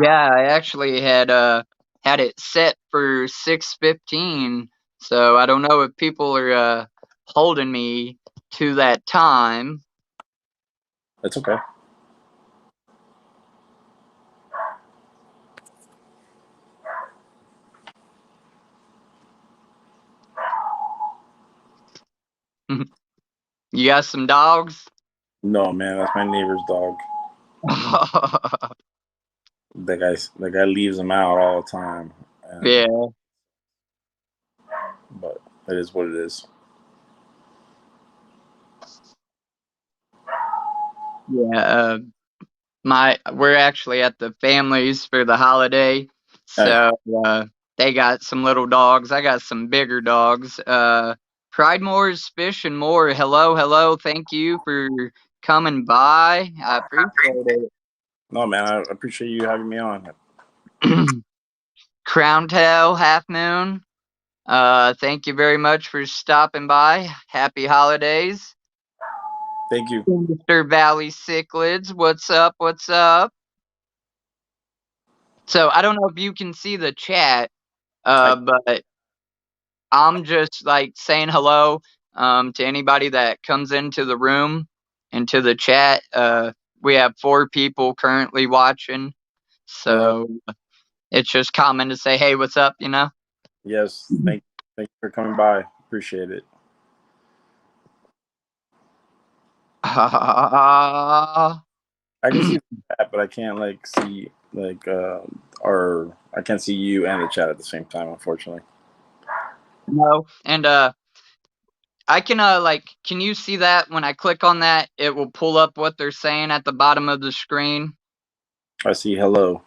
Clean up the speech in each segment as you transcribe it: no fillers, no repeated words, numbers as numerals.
Yeah, I actually had it set for 6:15, so I don't know if people are holding me to that time. That's okay. You got some dogs? No, man, that's my neighbor's dog. That guy leaves them out all the time. Yeah. But it is what it is. Yeah, we're actually at the families for the holiday, so they got some little dogs. I got some bigger dogs. Pride Moore's Fish and More. Hello, hello. Thank you for coming by. I appreciate it. No, man, I appreciate you having me on. Crown Tail, Half Moon. Thank you very much for stopping by. Happy holidays. Thank you. Mr. Valley Cichlids, what's up? What's up? So I don't know if you can see the chat, but I'm just like saying hello to anybody that comes into the room and to the chat. We have 4 people currently watching, so it's just common to say, "Hey, what's up?" You know. Yes, thank you for coming by. Appreciate it. I can see the chat, but I can't see or I can't see you and the chat at the same time, unfortunately. No, and I can can you see that when I click on that, it will pull up what they're saying at the bottom of the screen? I see hello.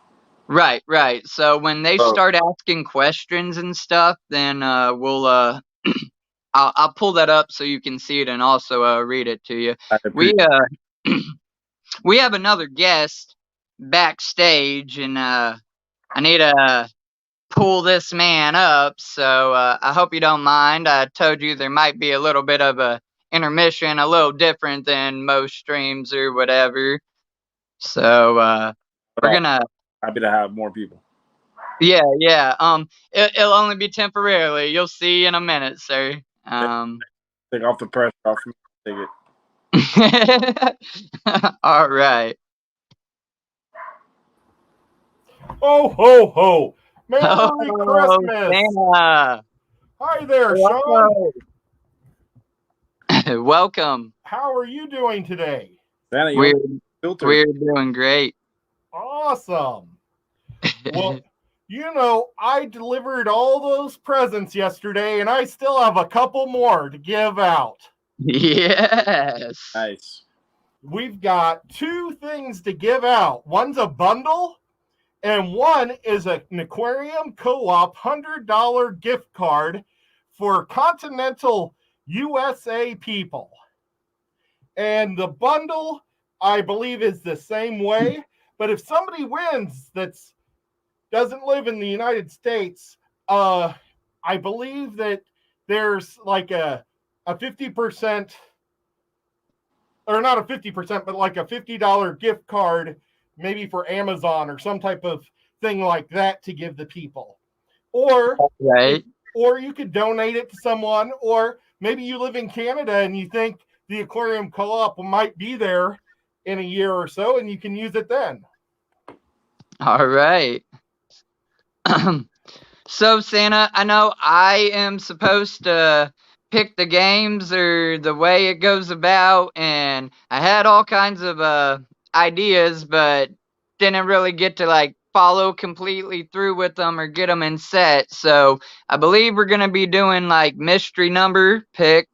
Right, right. So when they start asking questions and stuff, then we'll I'll pull that up so you can see it and also read it to you. We have another guest backstage, and I need to pull this man up. So I hope you don't mind. I told you there might be a little bit of a intermission, a little different than most streams or whatever. So we're gonna. Happy to have more people. Yeah, yeah. It'll only be temporarily. You'll see in a minute, sir. Take off the pressure off me. Take it. All right. Ho, ho, ho. Merry Christmas. Santa. Hi there, Shawn. Welcome. How are you doing today? Santa, we're doing great. Awesome. Well, you know, I delivered all those presents yesterday, and I still have a couple more to give out. Yes. Nice. We've got 2 things to give out. One's a bundle, and one is an Aquarium Co-op $100 gift card for continental USA people. And the bundle, I believe, is the same way. But if somebody wins that doesn't live in the United States, I believe that there's like a 50%, or not a 50%, but like a $50 gift card, maybe for Amazon or some type of thing like that to give the people. Or you could donate it to someone, or maybe you live in Canada and you think the Aquarium Co-op might be there in a year or so, and you can use it then. All right. So, Santa, I know I am supposed to pick the games or the way it goes about, and I had all kinds of ideas, but didn't really get to follow completely through with them or get them in set. So I believe we're gonna be doing mystery number, pick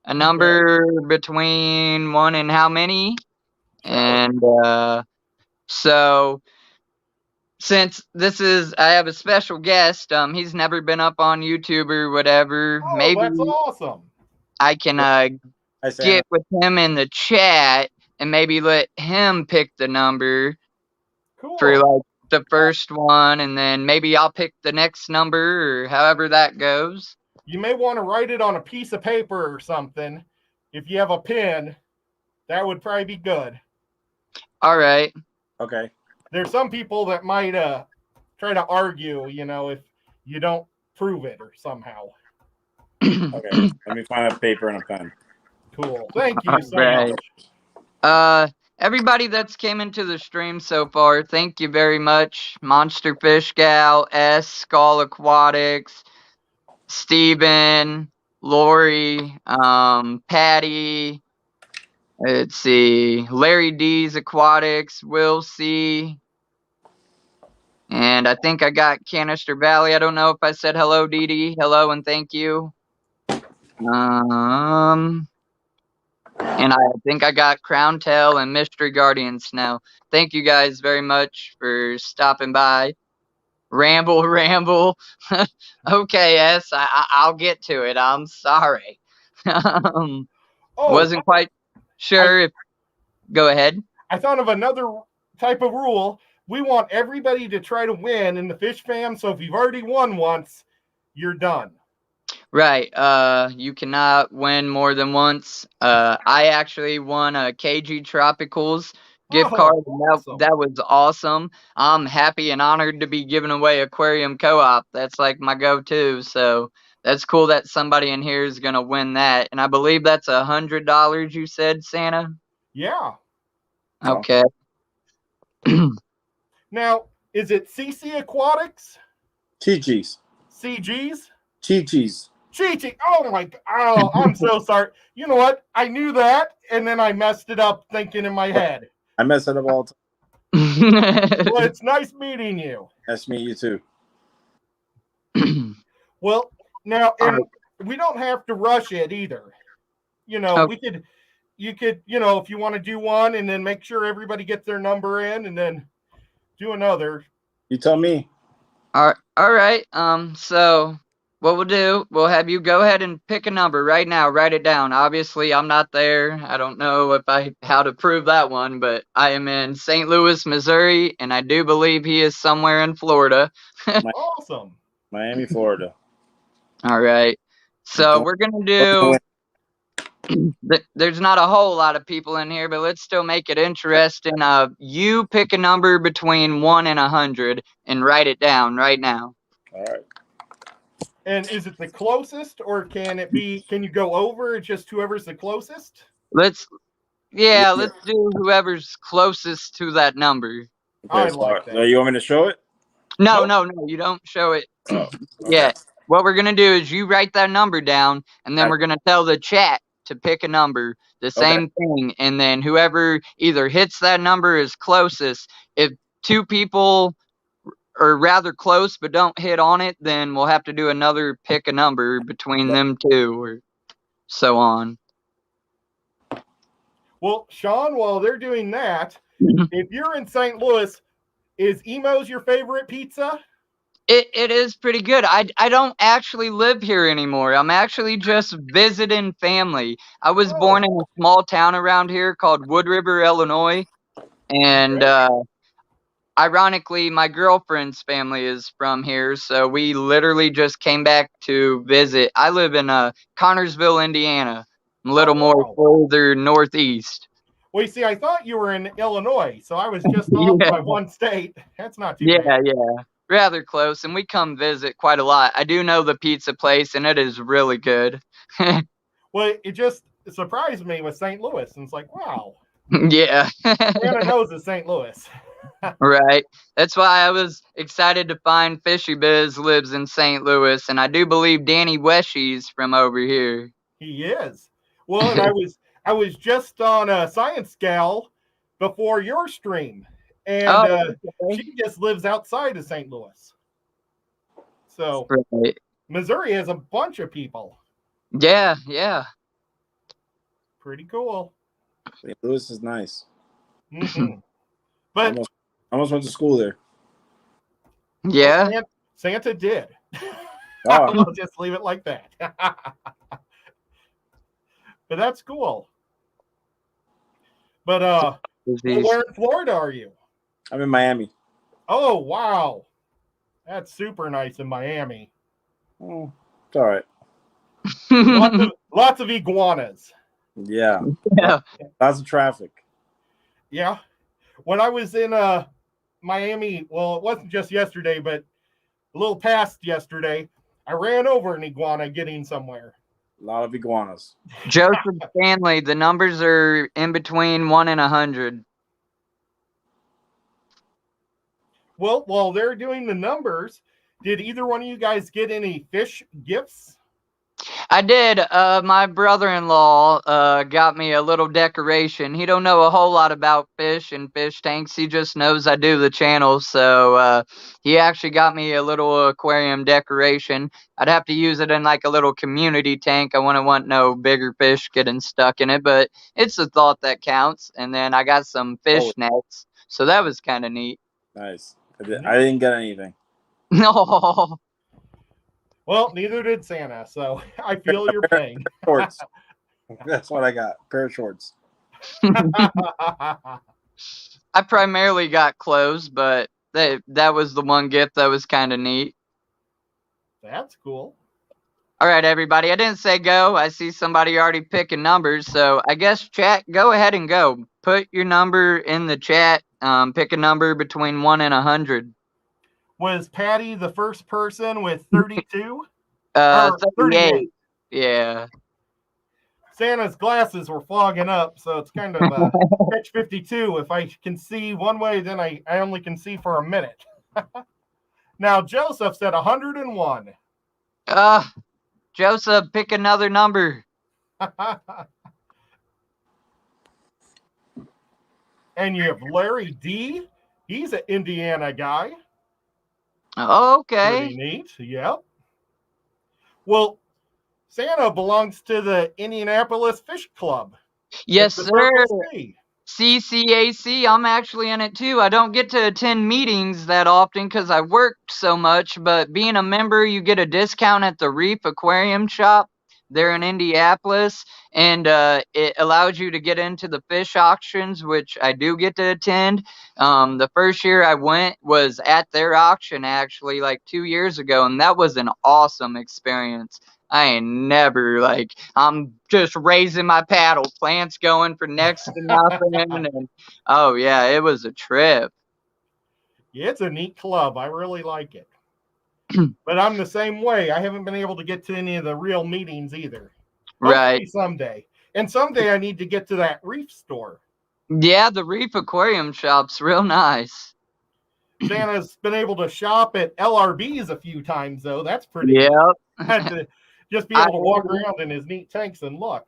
a number between 1 and how many, and so since I have a special guest, he's never been up on YouTube or whatever. Oh, maybe that's awesome. I can get with him in the chat and maybe let him pick the number for the first one, and then maybe I'll pick the next number or however that goes. You may want to write it on a piece of paper or something. If you have a pen, that would probably be good. All right. Okay. there's some people that might try to argue, if you don't prove it or somehow. Okay, let me find a paper and a pen. Cool. Thank you so Right. much. Everybody that's came into the stream so far, thank you very much. Monster Fish Gal, S, Skull Aquatics, Steven, Lori, Patty, let's see, Larry D's Aquatics, Will C, and I think I got Canister Valley. I don't know if I said hello, Dee Dee. Hello and thank you. And I think I got Crown Tail and Mystery Guardians now. Thank you guys very much for stopping by. Ramble. Okay, S, I'll get to it. I'm sorry. Wasn't quite sure if... Go ahead. I thought of another type of rule. We want everybody to try to win in the fish fam, so if you've already won once, you're done. Right. You cannot win more than once. I actually won a KG Tropicals gift card. Awesome. That was awesome. I'm happy and honored to be giving away Aquarium Co-op. That's like my go-to. So that's cool that somebody in here is gonna win that. And I believe that's $100. You said, Santa? Yeah. Okay. Now, is it CC Aquatics? Chichis. CGs? Chichis. Chichi. Oh my God. Oh, I'm so sorry. You know what? I knew that, and then I messed it up thinking in my head. I mess it up all the time. Well, it's nice meeting you. Nice to meet you too. Well, now, and we don't have to rush it either. Okay. You could, if you want to do one and then make sure everybody gets their number in and then do another. You tell me. All right. So what we'll do, we'll have you go ahead and pick a number right now. Write it down. Obviously, I'm not there. I don't know how to prove that one, but I am in St. Louis, Missouri, and I do believe he is somewhere in Florida. Awesome. Miami, Florida. All right. So we're gonna do. There's not a whole lot of people in here, but let's still make it interesting. You pick a number between 1 and 100 and write it down right now. All right. And is it the closest, or can you go over? It's just whoever's the closest? Let's do whoever's closest to that number. Okay, I like that. So you want me to show it? No, you don't show it yet. What we're gonna do is you write that number down, and then we're gonna tell the chat to pick a number, the same thing, and then whoever either hits that number is closest. If two people are rather close but don't hit on it, then we'll have to do another pick a number between them two, or so on. Well, Shawn, while they're doing that, if you're in St. Louis, is Emo's your favorite pizza? It is pretty good. I don't actually live here anymore. I'm actually just visiting family. I was born in a small town around here called Wood River, Illinois. And ironically, my girlfriend's family is from here. So we literally just came back to visit. I live in Connorsville, Indiana. A little more further northeast. Well, you see, I thought you were in Illinois. So I was just off by one state. That's not too bad. Yeah. Rather close, and we come visit quite a lot. I do know the pizza place, and it is really good. Well, it just surprised me with St. Louis, and it's like, wow. Yeah. Santa knows it's St. Louis. Right. That's why I was excited to find Fishy Biz lives in St. Louis, and I do believe Danny Weshy's from over here. He is. Well, and I was just on a Science Gal before your stream. And she just lives outside of St. Louis. So Missouri has a bunch of people. Yeah. Pretty cool. St. Louis is nice. Mm-hmm. But almost went to school there. Yeah. Santa did. Oh. I'll just leave it like that. But that's cool. But where in Florida are you? I'm in Miami. Oh, wow. That's super nice in Miami. Oh, it's all right. Lots of iguanas. Yeah. Lots of traffic. Yeah. When I was in Miami, well, it wasn't just yesterday, but a little past yesterday, I ran over an iguana getting somewhere. A lot of iguanas. Joseph Stanley, the numbers are in between 1 and 100. Well, while they're doing the numbers, did either one of you guys get any fish gifts? I did. My brother-in-law got me a little decoration. He don't know a whole lot about fish and fish tanks. He just knows I do the channel. So he actually got me a little aquarium decoration. I'd have to use it in like a little community tank. I wouldn't want no bigger fish getting stuck in it, but it's a thought that counts. And then I got some fish nets. So that was kind of neat. Nice. I didn't get anything. No. Well, neither did Santa, so I feel your pain. Shorts. That's what I got. Pair of shorts. I primarily got clothes, but that was the one gift that was kind of neat. That's cool. All right, everybody. I didn't say go. I see somebody already picking numbers, so I guess chat, go ahead and go. Put your number in the chat. Pick a number between 1 and 100. Was Patty the first person with 32? 38. Yeah. Santa's glasses were fogging up, so it's kind of catch 52. If I can see one way, then I only can see for a minute. Now, Joseph said 101. Joseph, pick another number. And you have Larry D. He's an Indiana guy. Okay. Pretty neat. Yep. Well, Santa belongs to the Indianapolis Fish Club. Yes, sir. CCAC, I'm actually in it too. I don't get to attend meetings that often because I work so much, but being a member, you get a discount at the Reef Aquarium shop. They're in Indianapolis, and it allows you to get into the fish auctions, which I do get to attend. The first year I went was at their auction, actually, like 2 years ago, and that was an awesome experience. I ain't never, like, I'm just raising my paddle, plants going for next to nothing, and oh, yeah, it was a trip. Yeah, it's a neat club. I really like it. But I'm the same way. I haven't been able to get to any of the real meetings either. Hopefully Right. someday. And someday I need to get to that reef store. Yeah, the Reef Aquarium shop's real nice. Santa's been able to shop at LRB's a few times, though. That's pretty Yep. Had to just be able to walk around in his neat tanks and look.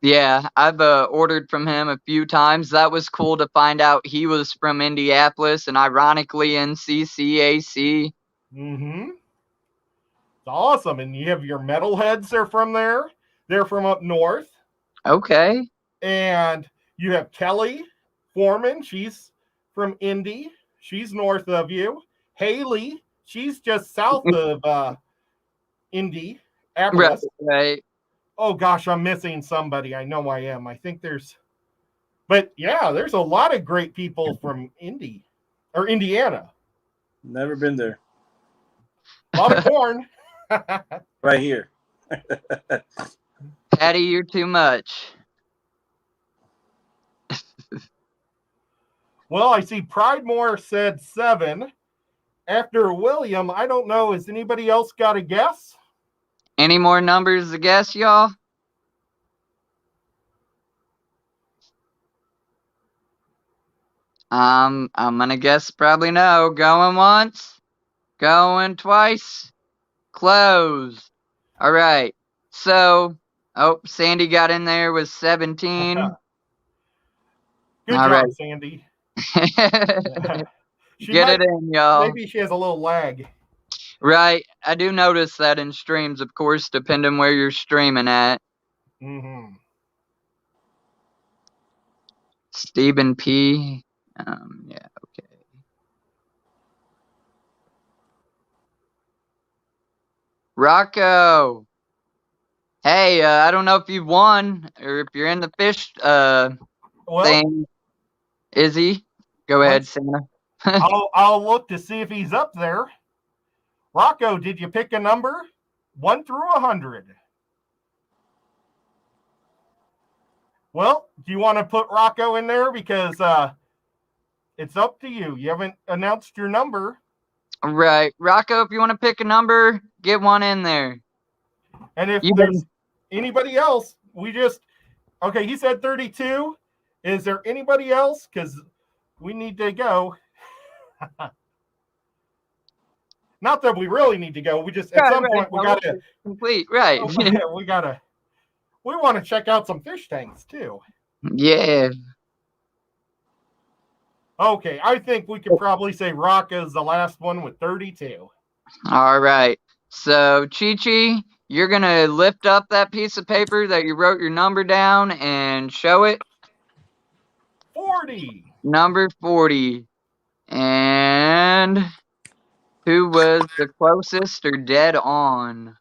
Yeah, I've ordered from him a few times. That was cool to find out he was from Indianapolis and ironically in CCAC. Mm-hmm. It's awesome. And you have your metalheads are from there. They're from up north. Okay. And you have Kelly Foreman. She's from Indy. She's north of you. Haley, she's just south of Indy. Right. Oh, gosh, I'm missing somebody. I know I am. I think there's... But, yeah, there's a lot of great people from Indy. Or Indiana. Never been there. A lot of corn. Right here. Patty, you're too much. Well, I see Pridemore said 7. After William, I don't know. Has anybody else got a guess? Any more numbers to guess, y'all? I'm gonna guess probably no. Going once, going twice, close. All right. So, Sandy got in there with 17. Good All job, right. Sandy. Get it in, y'all. Maybe she has a little lag. Right. I do notice that in streams, of course, depending where you're streaming at. Mm-hmm. Stephen P. Yeah, okay. Rocco. Hey, I don't know if you won or if you're in the fish thing. Izzy, go ahead, Santa. I'll look to see if he's up there. Rocco, did you pick a number? 1 through 100. Well, do you want to put Rocco in there? Because It's up to you. You haven't announced your number. Right. Rocco, if you want to pick a number, get one in there. And if there's anybody else, okay, he said 32. Is there anybody else? Because we need to go. Not that we really need to go. We just, at some point, we got to complete. Right. We want to check out some fish tanks, too. Yeah. Okay, I think we could probably say Rocca is the last one with 32. All right. So, Chichi, you're going to lift up that piece of paper that you wrote your number down and show it. 40. Number 40. And who was the closest or dead on?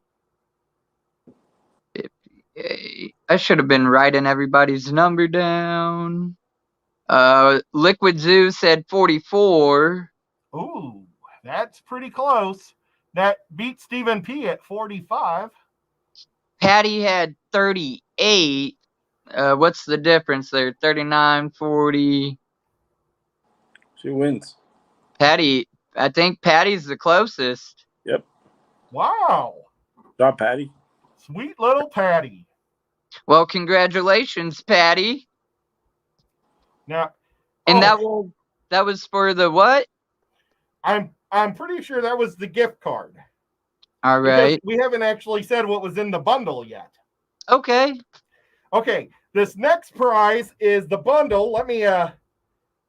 58. I should have been writing everybody's number down. Liquid Zoo said 44. Ooh, that's pretty close. That beat Stephen P at 45. Patty had 38. What's the difference there? 39, 40. She wins. Patty, I think Patty's the closest. Yep. Wow. Job, Patty. Sweet little Patty. Well, congratulations, Patty. Now, and that was for the what? I'm pretty sure that was the gift card. All right. Because we haven't actually said what was in the bundle yet. Okay. Okay. This next prize is the bundle. Let me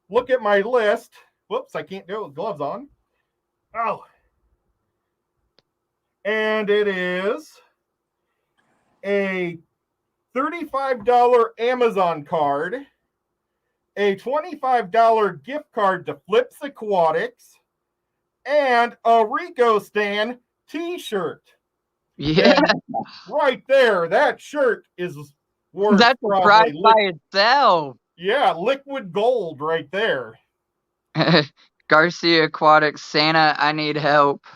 look at my list. Whoops, I can't do it with gloves on. Oh. And it is a $35 Amazon card, a $25 gift card to Fritz Aquatics, and a Rico Stan t-shirt. Yeah. And right there, that shirt is worth that's a prize by itself. Yeah, liquid gold right there. Garcia Aquatics, Santa, I need help.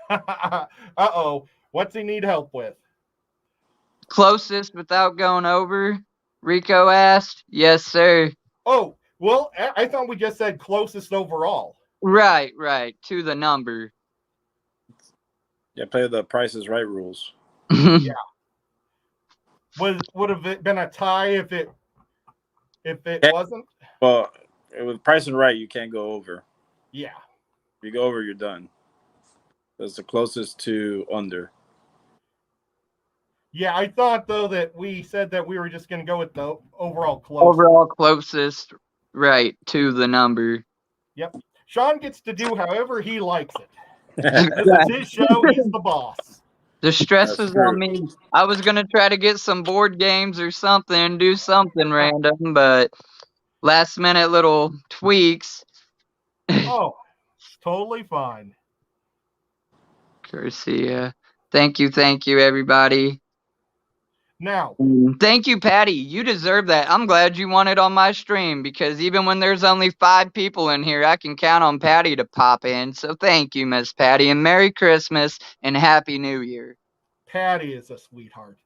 Uh-oh. What's he need help with? Closest without going over? Rico asked. Yes, sir. Oh, well, I thought we just said closest overall. Right. To the number. Yeah, play the Price is Right rules. Yeah. Would have it been a tie if it wasn't? Well, with Price is Right, you can't go over. Yeah. If you go over, you're done. That's the closest to under. Yeah, I thought, though, that we said that we were just going to go with the overall closest. Overall closest, right, to the number. Yep. Shawn gets to do however he likes it. This is his show. He's the boss. The stress is on me. I was going to try to get some board games or something, do something random, but last minute little tweaks. Oh, totally fine. Garcia. Thank you, everybody. Now, thank you, Patty. You deserve that. I'm glad you won it on my stream because even when there's only 5 people in here, I can count on Patty to pop in. So thank you, Miss Patty, and Merry Christmas and Happy New Year. Patty is a sweetheart.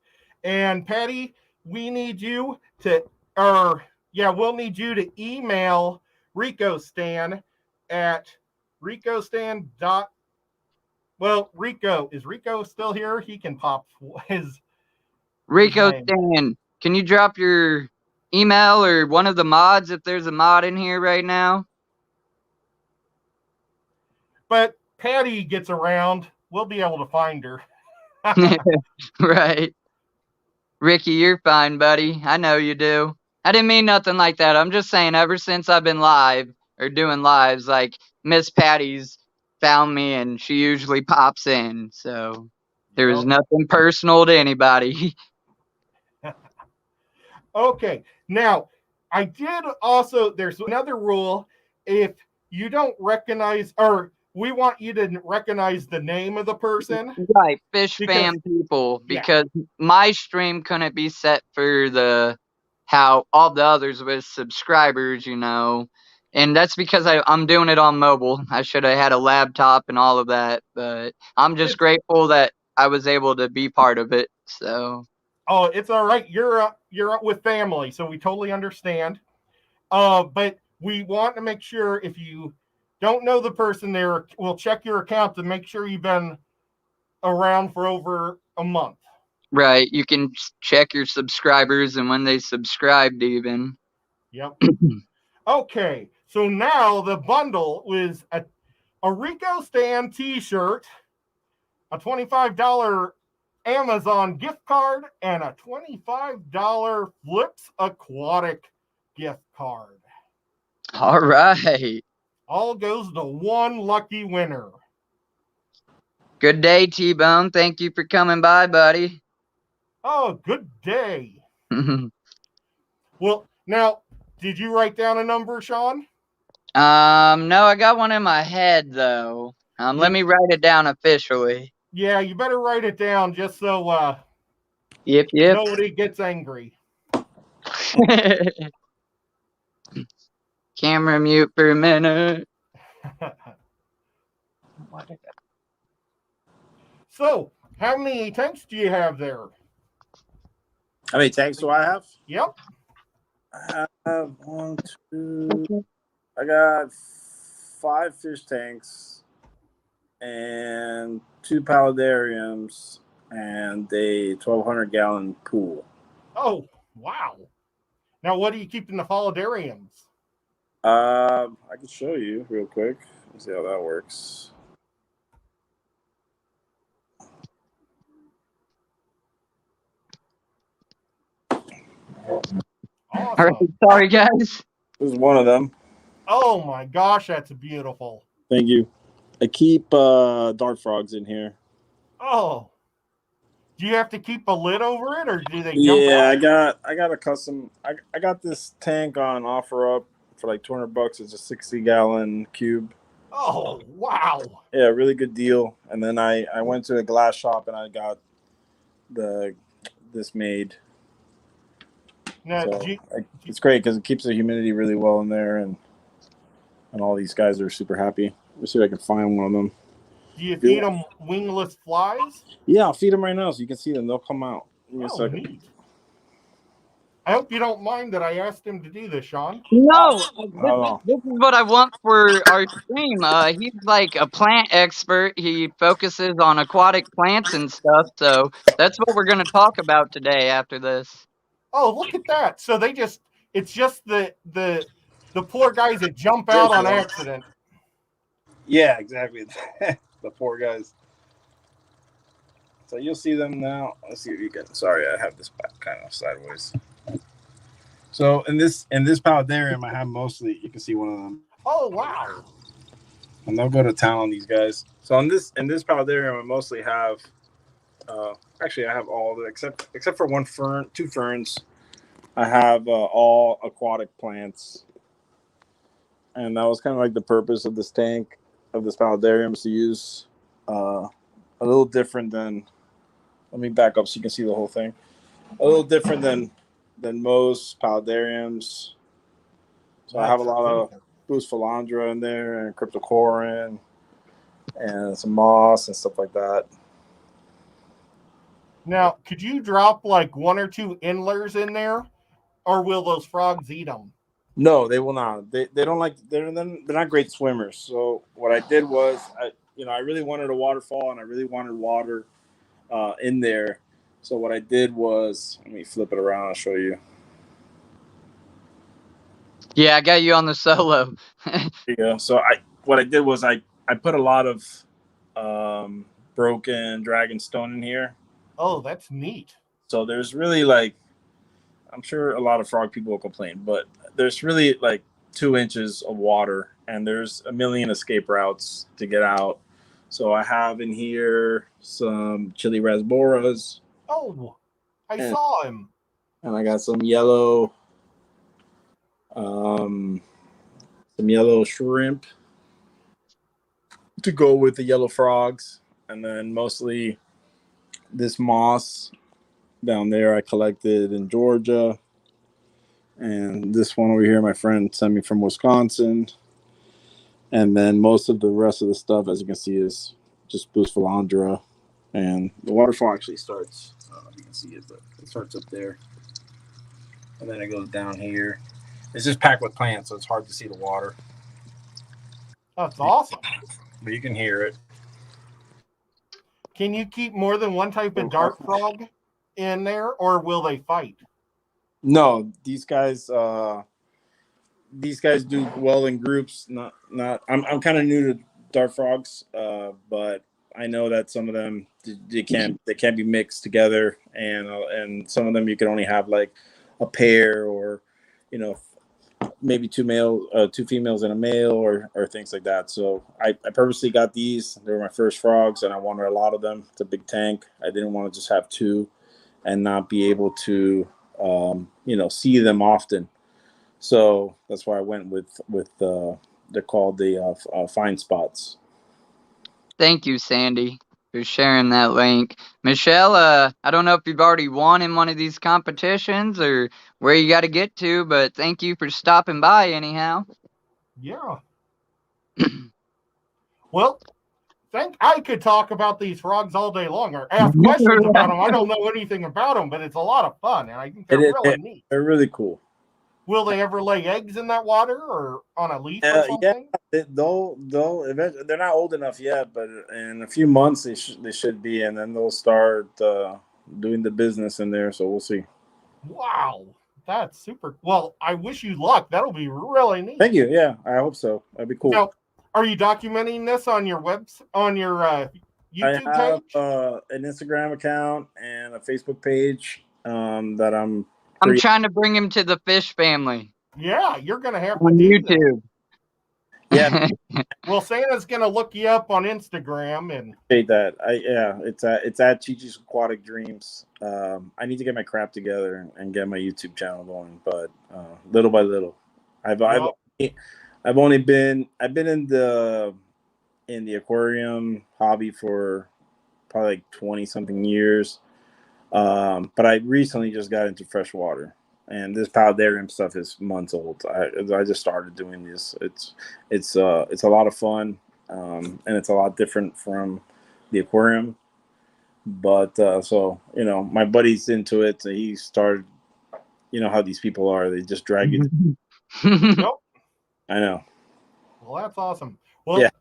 And Patty, we need you to, we'll need you to email Rico Stan at ricostan. Well, Rico, is Rico still here? He can pop his Rico Stan, can you drop your email or one of the mods if there's a mod in here right now? But Patty gets around. We'll be able to find her. Right. Ricky, you're fine, buddy. I know you do. I didn't mean nothing like that. I'm just saying ever since I've been live or doing lives, like Miss Patty's found me and she usually pops in. So there was nothing personal to anybody. Okay. Now, I did also, there's another rule. If you don't recognize, or we want you to recognize the name of the person. Right. Fish fan people. Because my stream couldn't be set for how all the others with subscribers, you know. And that's because I'm doing it on mobile. I should have had a laptop and all of that. But I'm just grateful that I was able to be part of it. So. Oh, it's all right. You're up with family, so we totally understand. But we want to make sure if you don't know the person there, we'll check your account to make sure you've been around for over a month. Right. You can check your subscribers and when they subscribed even. Yep. Okay. So now the bundle is a Rico Stan t-shirt, a $25 Amazon gift card, and a $25 Flips Aquatic gift card. All right. All goes to one lucky winner. Good day, T-Bone. Thank you for coming by, buddy. Oh, good day. Well, now, did you write down a number, Shawn? No, I got one in my head though. Let me write it down officially. Yeah, you better write it down just so Yep. nobody gets angry. Camera mute for a minute. So, how many tanks do you have there? How many tanks do I have? Yep. I have 1, 2. I got 5 fish tanks and 2 paludariums and a 1,200-gallon pool. Oh, wow. Now, what do you keep in the paludariums? I can show you real quick. Let's see how that works. Awesome. All right, sorry guys. This is one of them. Oh my gosh, that's beautiful. Thank you. I keep dart frogs in here. Oh. Do you have to keep a lid over it, or do they jump Yeah, out? I got a custom. I got this tank on OfferUp for like $200. It's a 60-gallon cube. Oh, wow. Yeah, really good deal. And then I went to a glass shop and I got this made. Now, So it's great because it keeps the humidity really well in there, and all these guys are super happy. Let's see if I can find one of them. do you feed them wingless flies? Yeah, I'll feed them right now so you can see them. They'll come out. Give me a Oh, second. neat. I hope you don't mind that I asked him to do this, Shawn. No, Oh. this is what I want for our stream. He's like a plant expert. He focuses on aquatic plants and stuff. So that's what we're going to talk about today after this. Oh, look at that. So it's just the poor guys that jump out on accident. Yeah, exactly. The poor guys. So you'll see them now. Let's see if you can. Sorry, I have this back kind of sideways. So in this paludarium, I have mostly. You can see one of them. Oh, wow. And they'll go to town on these guys. So in this paludarium, I mostly have. Actually, I have all of it except for two ferns. I have all aquatic plants, and that was kind of like the purpose of this tank, of this paludarium, is to use a little different than. Let me back up so you can see the whole thing. A little different than most paludariums. So I have a lot of Booslander in there and cryptocorin and some moss and stuff like that. Now, Could you drop like 1 or 2 inlers in there, or will those frogs eat them? No, they will not. They don't like. They're not great swimmers. So what I did was, I really wanted a waterfall and I really wanted water in there. So what I did was, let me flip it around. I'll show you. Yeah, I got you on the solo. There you go. So what I did was I put a lot of broken dragon stone in here. Oh, that's neat. So there's really like, I'm sure a lot of frog people will complain, but there's really like 2 inches of water and there's a million escape routes to get out. So I have in here some chili rasboras. Oh, I saw him. And I got some yellow shrimp to go with the yellow frogs. And then mostly this moss down there I collected in Georgia. And this one over here, my friend sent me from Wisconsin. And then most of the rest of the stuff, as you can see, is just Booslander. And the waterfall actually starts, I don't know if you can see it, but it starts up there. And then it goes down here. It's just packed with plants, so it's hard to see the water. That's awesome. But you can hear it. Can you keep more than one type of dart frog in there, or will they fight? No, these guys do well in groups. I'm kind of new to dart frogs, but I know that some of them they can't be mixed together, and some of them you can only have like a pair, or maybe two females and a male, or things like that. So I purposely got these. They were my first frogs, and I wanted a lot of them. It's a big tank. I didn't want to just have two and not be able to see them often. So that's why I went with they're called the fine spots. Thank you, Sandy, for sharing that link. Michelle, I don't know if you've already won in one of these competitions or where you got to get to, but thank you for stopping by anyhow. Yeah. Well, I could talk about these frogs all day long or ask questions about them. I don't know anything about them, but it's a lot of fun, and I think they're really neat. They're really cool. Will they ever lay eggs in that water or on a leaf or something? Yeah, they'll eventually. They're not old enough yet, but in a few months they should be, and then they'll start doing the business in there. So we'll see. Wow, that's super. Well, I wish you luck. That'll be really neat. Thank you. Yeah, I hope so. That'd be cool. Now, are you documenting this on your YouTube I have page? An Instagram account and a Facebook page that I'm trying to bring him to the fish family. Yeah, you're going to have to on do YouTube. That. Yeah. Well, Santa's going to look you up on Instagram and say that. It's at chichisaquaticdreams. I need to get my crap together and get my YouTube channel going, but little by little. I've been in the aquarium hobby for probably like 20 something years. But I recently just got into freshwater, and this Paludarium stuff is months old. I just started doing this. It's a lot of fun, and it's a lot different from the aquarium. But so my buddy's into it. So he started. You know how these people are. They just drag you. Nope. I know. Well, that's awesome. Well, yeah.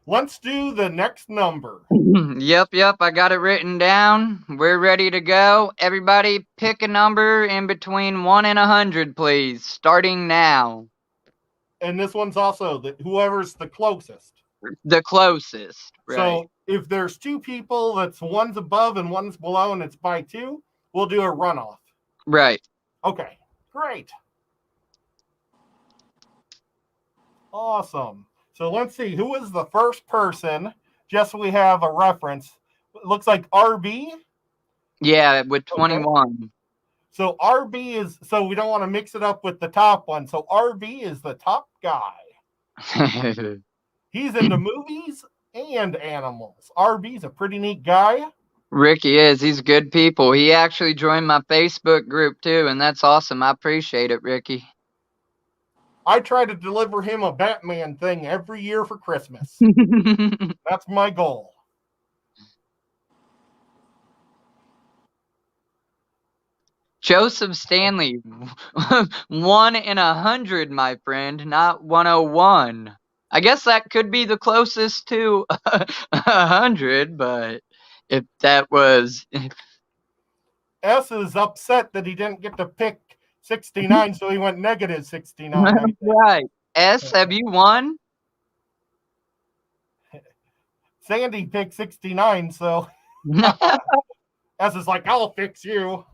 Let's do the next number. Yep. I got it written down. We're ready to go. Everybody pick a number in between 1 and 100, please. Starting now. And this one's also whoever's the closest. The closest. Right. So if there's two people that's one's above and one's below and it's by 2, we'll do a runoff. Right. Okay. Great. Awesome. So let's see, who is the first person? Just so we have a reference. It looks like RB. Yeah, with 21. Okay. So RB is, so we don't want to mix it up with the top one. So RB is the top guy. He's into movies and animals. RB's a pretty neat guy. Ricky is. He's good people. He actually joined my Facebook group too, and that's awesome. I appreciate it, Ricky. I try to deliver him a Batman thing every year for Christmas. That's my goal. Joseph Stanley, 1 in 100, my friend, not 101. I guess that could be the closest to 100, but if that was... S is upset that he didn't get to pick 69, so he went negative 69. Right. S, have you won? Sandy picked 69, so S is like, I'll fix you.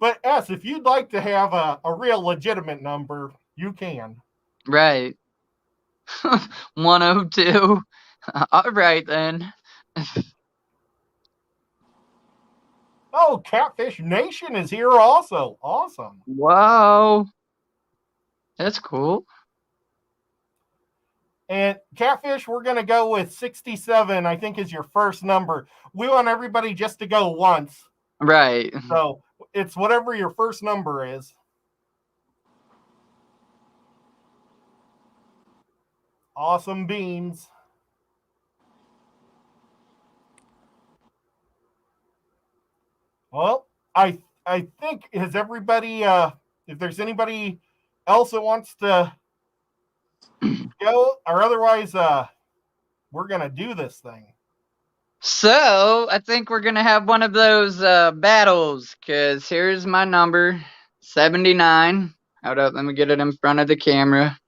But S, if you'd like to have a real legitimate number, you can. Right. 102. All right, then. Oh, Catfish Nation is here also. Awesome. Whoa. That's cool. And Catfish, we're going to go with 67, I think is your first number. We want everybody just to go once. Right. So it's whatever your first number is. Awesome beans. Well, I I think, has everybody, if there's anybody else that wants to go, or otherwise, we're going to do this thing. So, I think we're going to have one of those battles, because here's my number, 79. Hold up, let me get it in front of the camera.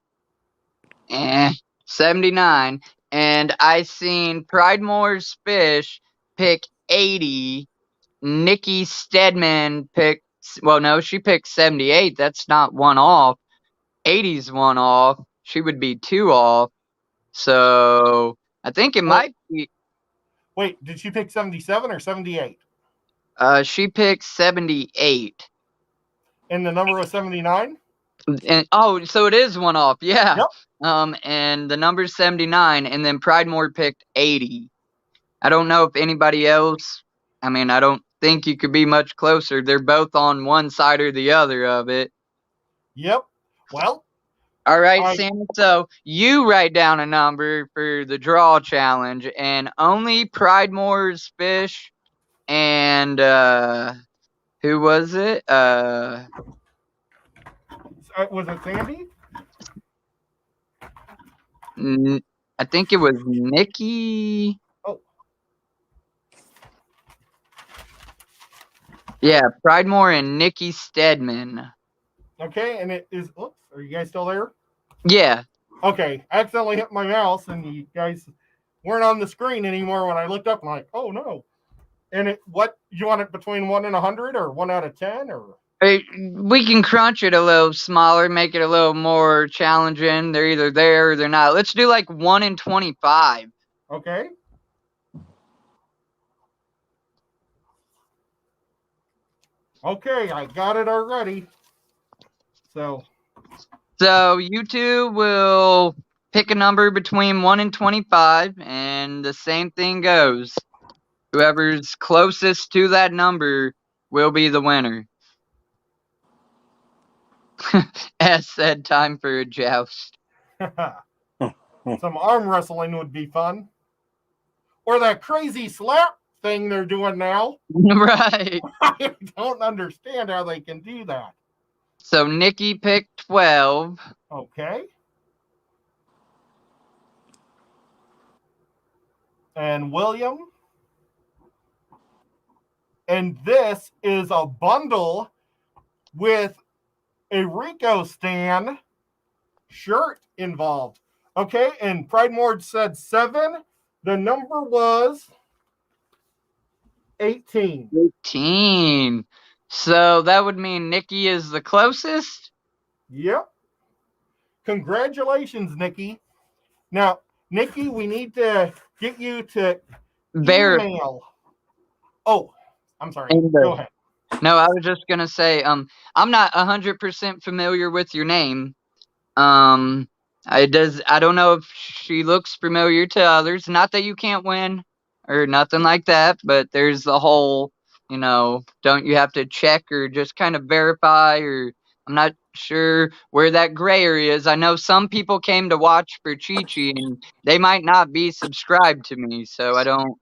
79. And I seen Pridemore's Fish pick 80. Nikki Stedman picked, well, no, she picked 78. That's not one off. 80's one off. She would be two off. So, I think it might be. Wait, did she pick 77 or 78? She picked 78. And the number was 79? And oh, so it is one off, yeah. Yep. And the number's 79, and then Pridemore picked 80. I don't know if anybody else. I mean, I don't think you could be much closer. They're both on one side or the other of it. Yep. Well. All right, Sam. So you write down a number for the draw challenge, and only Pridemore's Fish and who was it? Was it Sandy? I think it was Nikki. Oh. Yeah, Pridemore and Nikki Stedman. Okay, and it is. Oops, are you guys still there? Yeah. Okay, I accidentally hit my mouse, and you guys weren't on the screen anymore when I looked up. I'm like, oh no. And what you want it between 1 and 100, or 1 out of 10, or? We can crunch it a little smaller, make it a little more challenging. They're either there or they're not. Let's do like 1 in 25. Okay. Okay, I got it already. So you two will pick a number between 1 and 25, and the same thing goes. Whoever's closest to that number will be the winner. As said, time for a joust. Some arm wrestling would be fun. Or that crazy slap thing they're doing now. Right. I don't understand how they can do that. So Nikki picked 12. Okay. And William. And this is a bundle with a Rico Stan shirt involved. Okay, and Pridemore said 7. The number was 18. 18. So that would mean Nikki is the closest? Yep. Congratulations, Nikki. Now, Nikki, we need to get you to email. Oh, I'm sorry. Go ahead. No, I was just going to say, I'm not 100% familiar with your name. I don't know if she looks familiar to others. Not that you can't win or nothing like that, but there's the whole, don't you have to check or just kind of verify, or I'm not sure where that gray area is. I know some people came to watch for Chichi and they might not be subscribed to me, so I don't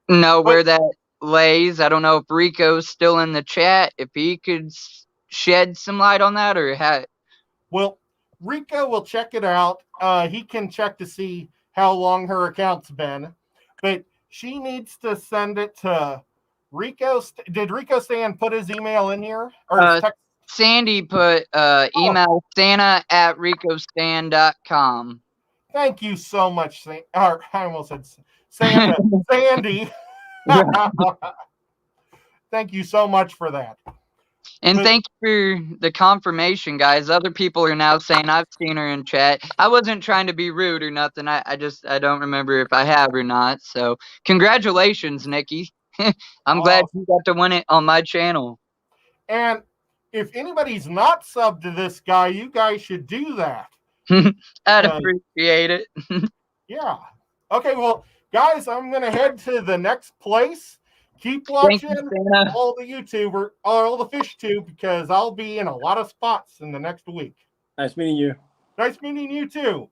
know where that lays. I don't know if Rico's still in the chat, if he could shed some light on that, or Well, Rico will check it out. He can check to see how long her account's been, but she needs to send it to Rico. Did Rico Stan put his email in here? Or Sandy put email Santa@ricostan.com. Thank you so much, I almost said Santa. Sandy. Thank you so much for that. And thank you for the confirmation, guys. Other people are now saying I've seen her in chat. I wasn't trying to be rude or nothing. I don't remember if I have or not. So congratulations, Nikki. I'm glad you got to win it on my channel. And if anybody's not subbed to this guy, you guys should do that. I'd appreciate it. Yeah. Okay, well, guys, I'm going to head to the next place. Keep watching all the fish tube, because I'll be in a lot of spots in the next week. Nice meeting you. Nice meeting you too.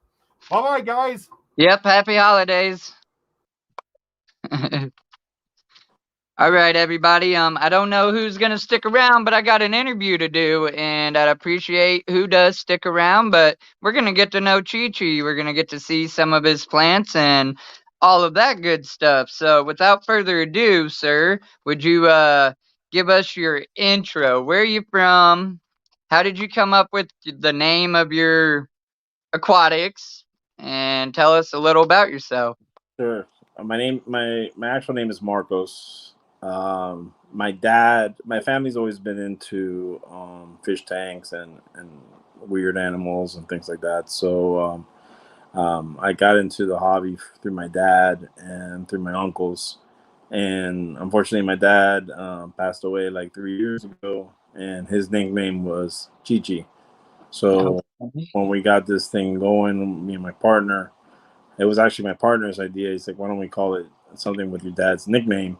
Bye-bye, guys. Yep, happy holidays. All right, everybody. I don't know who's gonna stick around, but I got an interview to do, and I'd appreciate who does stick around. But we're gonna get to know Chichi. We're gonna get to see some of his plants and all of that good stuff. So, without further ado, sir, would you give us your intro? Where are you from? How did you come up with the name of your aquatics? And tell us a little about yourself. Sure. My actual name is Marcos. My family's always been into fish tanks and weird animals and things like that. So I got into the hobby through my dad and through my uncles. And unfortunately, my dad passed away like 3 years ago, and his nickname was Chichi. So Okay. when we got this thing going, me and my partner, it was actually my partner's idea. He's like, why don't we call it something with your dad's nickname?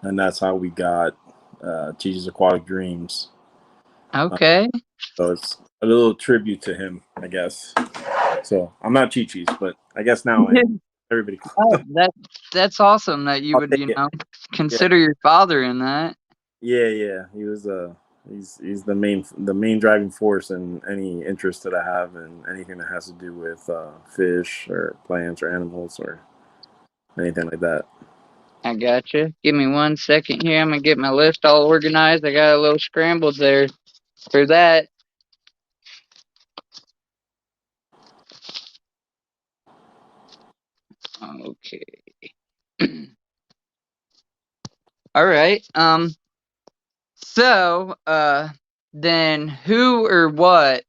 And that's how we got chichisaquaticdreams. Okay. So it's a little tribute to him, I guess. So I'm not Chi-Chi's, but I guess now I am. Everybody. Oh, that's awesome that you I'll would, take it. Yeah, consider your father in that. yeah. He was he's the main driving force in any interest that I have in anything that has to do with fish or plants or animals or anything like that. I gotcha. Give me 1 second here. I'm gonna get my list all organized. I got a little scrambled there for that. Okay. All right. So, then who or what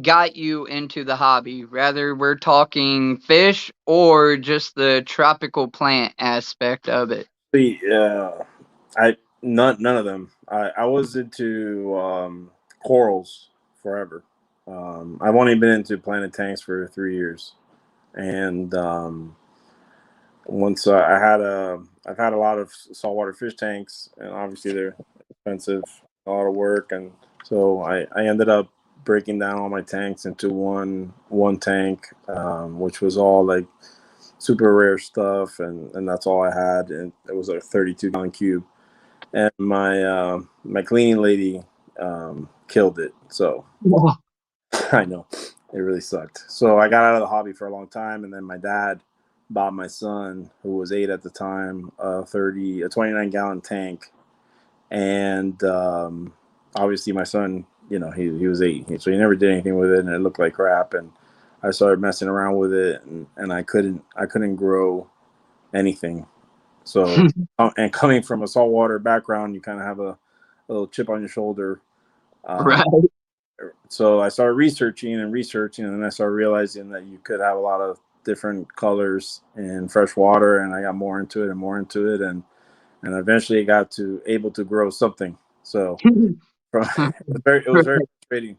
got you into the hobby? Rather, we're talking fish or just the tropical plant aspect of it. See, I none of them. I was into corals forever. I've only been into planted tanks for 3 years, and once I've had a lot of saltwater fish tanks, and obviously they're expensive, a lot of work, and so I ended up breaking down all my tanks into one tank, which was all like super rare stuff, and that's all I had, and it was a 32-gallon cube, and my cleaning lady killed it. So I know it really sucked. So I got out of the hobby for a long time, and then my dad bought my son, who was 8 at the time, a 29-gallon tank, and obviously my son, he was 8, so he never did anything with it, and it looked like crap, and I started messing around with it, and I couldn't grow anything. So and coming from a saltwater background, you kind of have a little chip on your shoulder. Right. So I started researching, and then I started realizing that you could have a lot of different colors in fresh water, and I got more into it and more into it, and eventually I got to able to grow something. So it was very frustrating.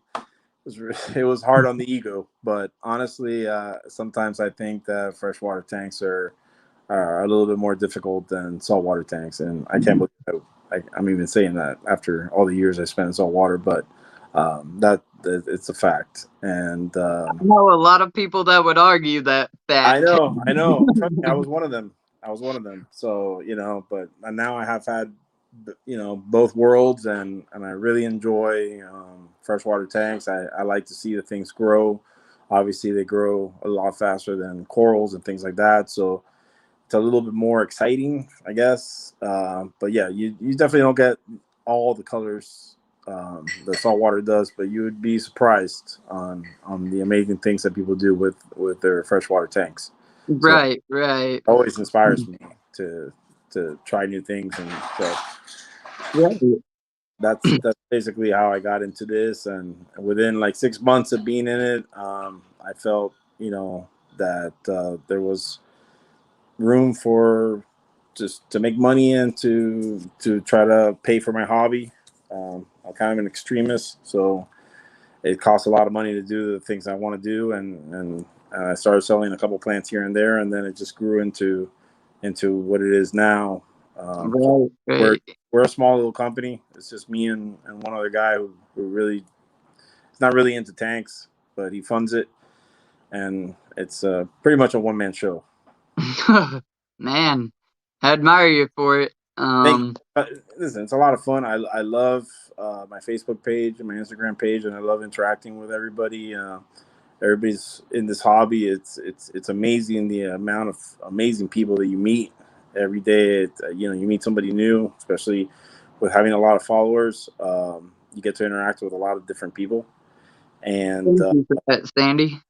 It was hard on the ego, but honestly, sometimes I think that freshwater tanks are a little bit more difficult than saltwater tanks, and I can't believe I'm even saying that after all the years I spent in saltwater, but that it's a fact. And I know a lot of people that would argue that I fact. know. Trust me, I was one of them. So but now I have had both worlds, and I really enjoy freshwater tanks. I like to see the things grow. Obviously, they grow a lot faster than corals and things like that. So it's a little bit more exciting, I guess. But yeah, you definitely don't get all the colors the saltwater does, but you would be surprised on the amazing things that people do with their freshwater tanks. So Right, right. it always inspires me to try new things, and so Right. that's basically how I got into this. And within like 6 months of being in it, I felt that there was room for just to make money and to try to pay for my hobby. I'm kind of an extremist, so it costs a lot of money to do the things I want to do, and I started selling a couple plants here and there, and then it just grew into what it is now. So Right, we're right. we're a small little company. It's just me and one other guy who really is not really into tanks, but he funds it, and it's pretty much a one-man show. Man, I admire you for it. Listen, it's a lot of fun. I love my Facebook page and my Instagram page, and I love interacting with everybody. Everybody's in this hobby. It's amazing the amount of amazing people that you meet every day. You meet somebody new, especially with having a lot of followers. You get to interact with a lot of different people. And Thank you for that, Sandy.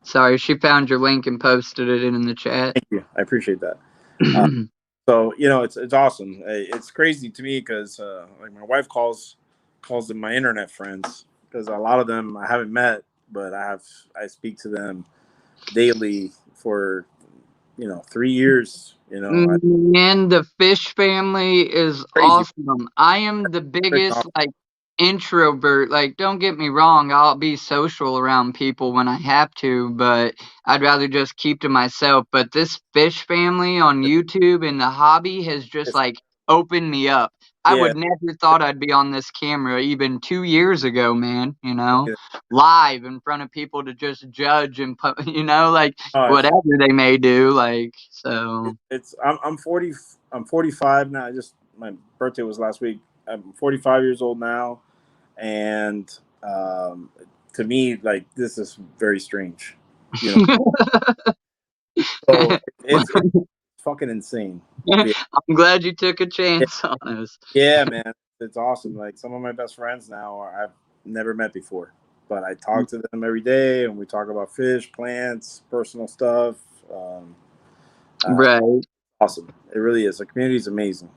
Sorry, she found your link and posted it in the chat. thank you. I appreciate that. So it's awesome. It's crazy to me because like my wife calls them my internet friends, because a lot of them I haven't met, but I speak to them daily for 3 years. Man, the fish family is Crazy. awesome. I am the biggest introvert. Like, don't get me wrong, I'll be social around people when I have to, but I'd rather just keep to myself. But this fish family on YouTube and the hobby has just opened me up. I Yeah. would never thought I'd be on this camera even 2 years ago, man, live in front of people to just judge and whatever they may do, so. I'm 40. I'm 45 now. My birthday was last week. I'm 45 years old now, and to me, like, this is very strange. So it's fucking insane. Yeah. I'm glad you took a chance on us. Yeah, man, it's awesome. Like, some of my best friends now I've never met before, but I talk to them every day, and we talk about fish, plants, personal stuff. Right. Awesome. It really is. The community is amazing.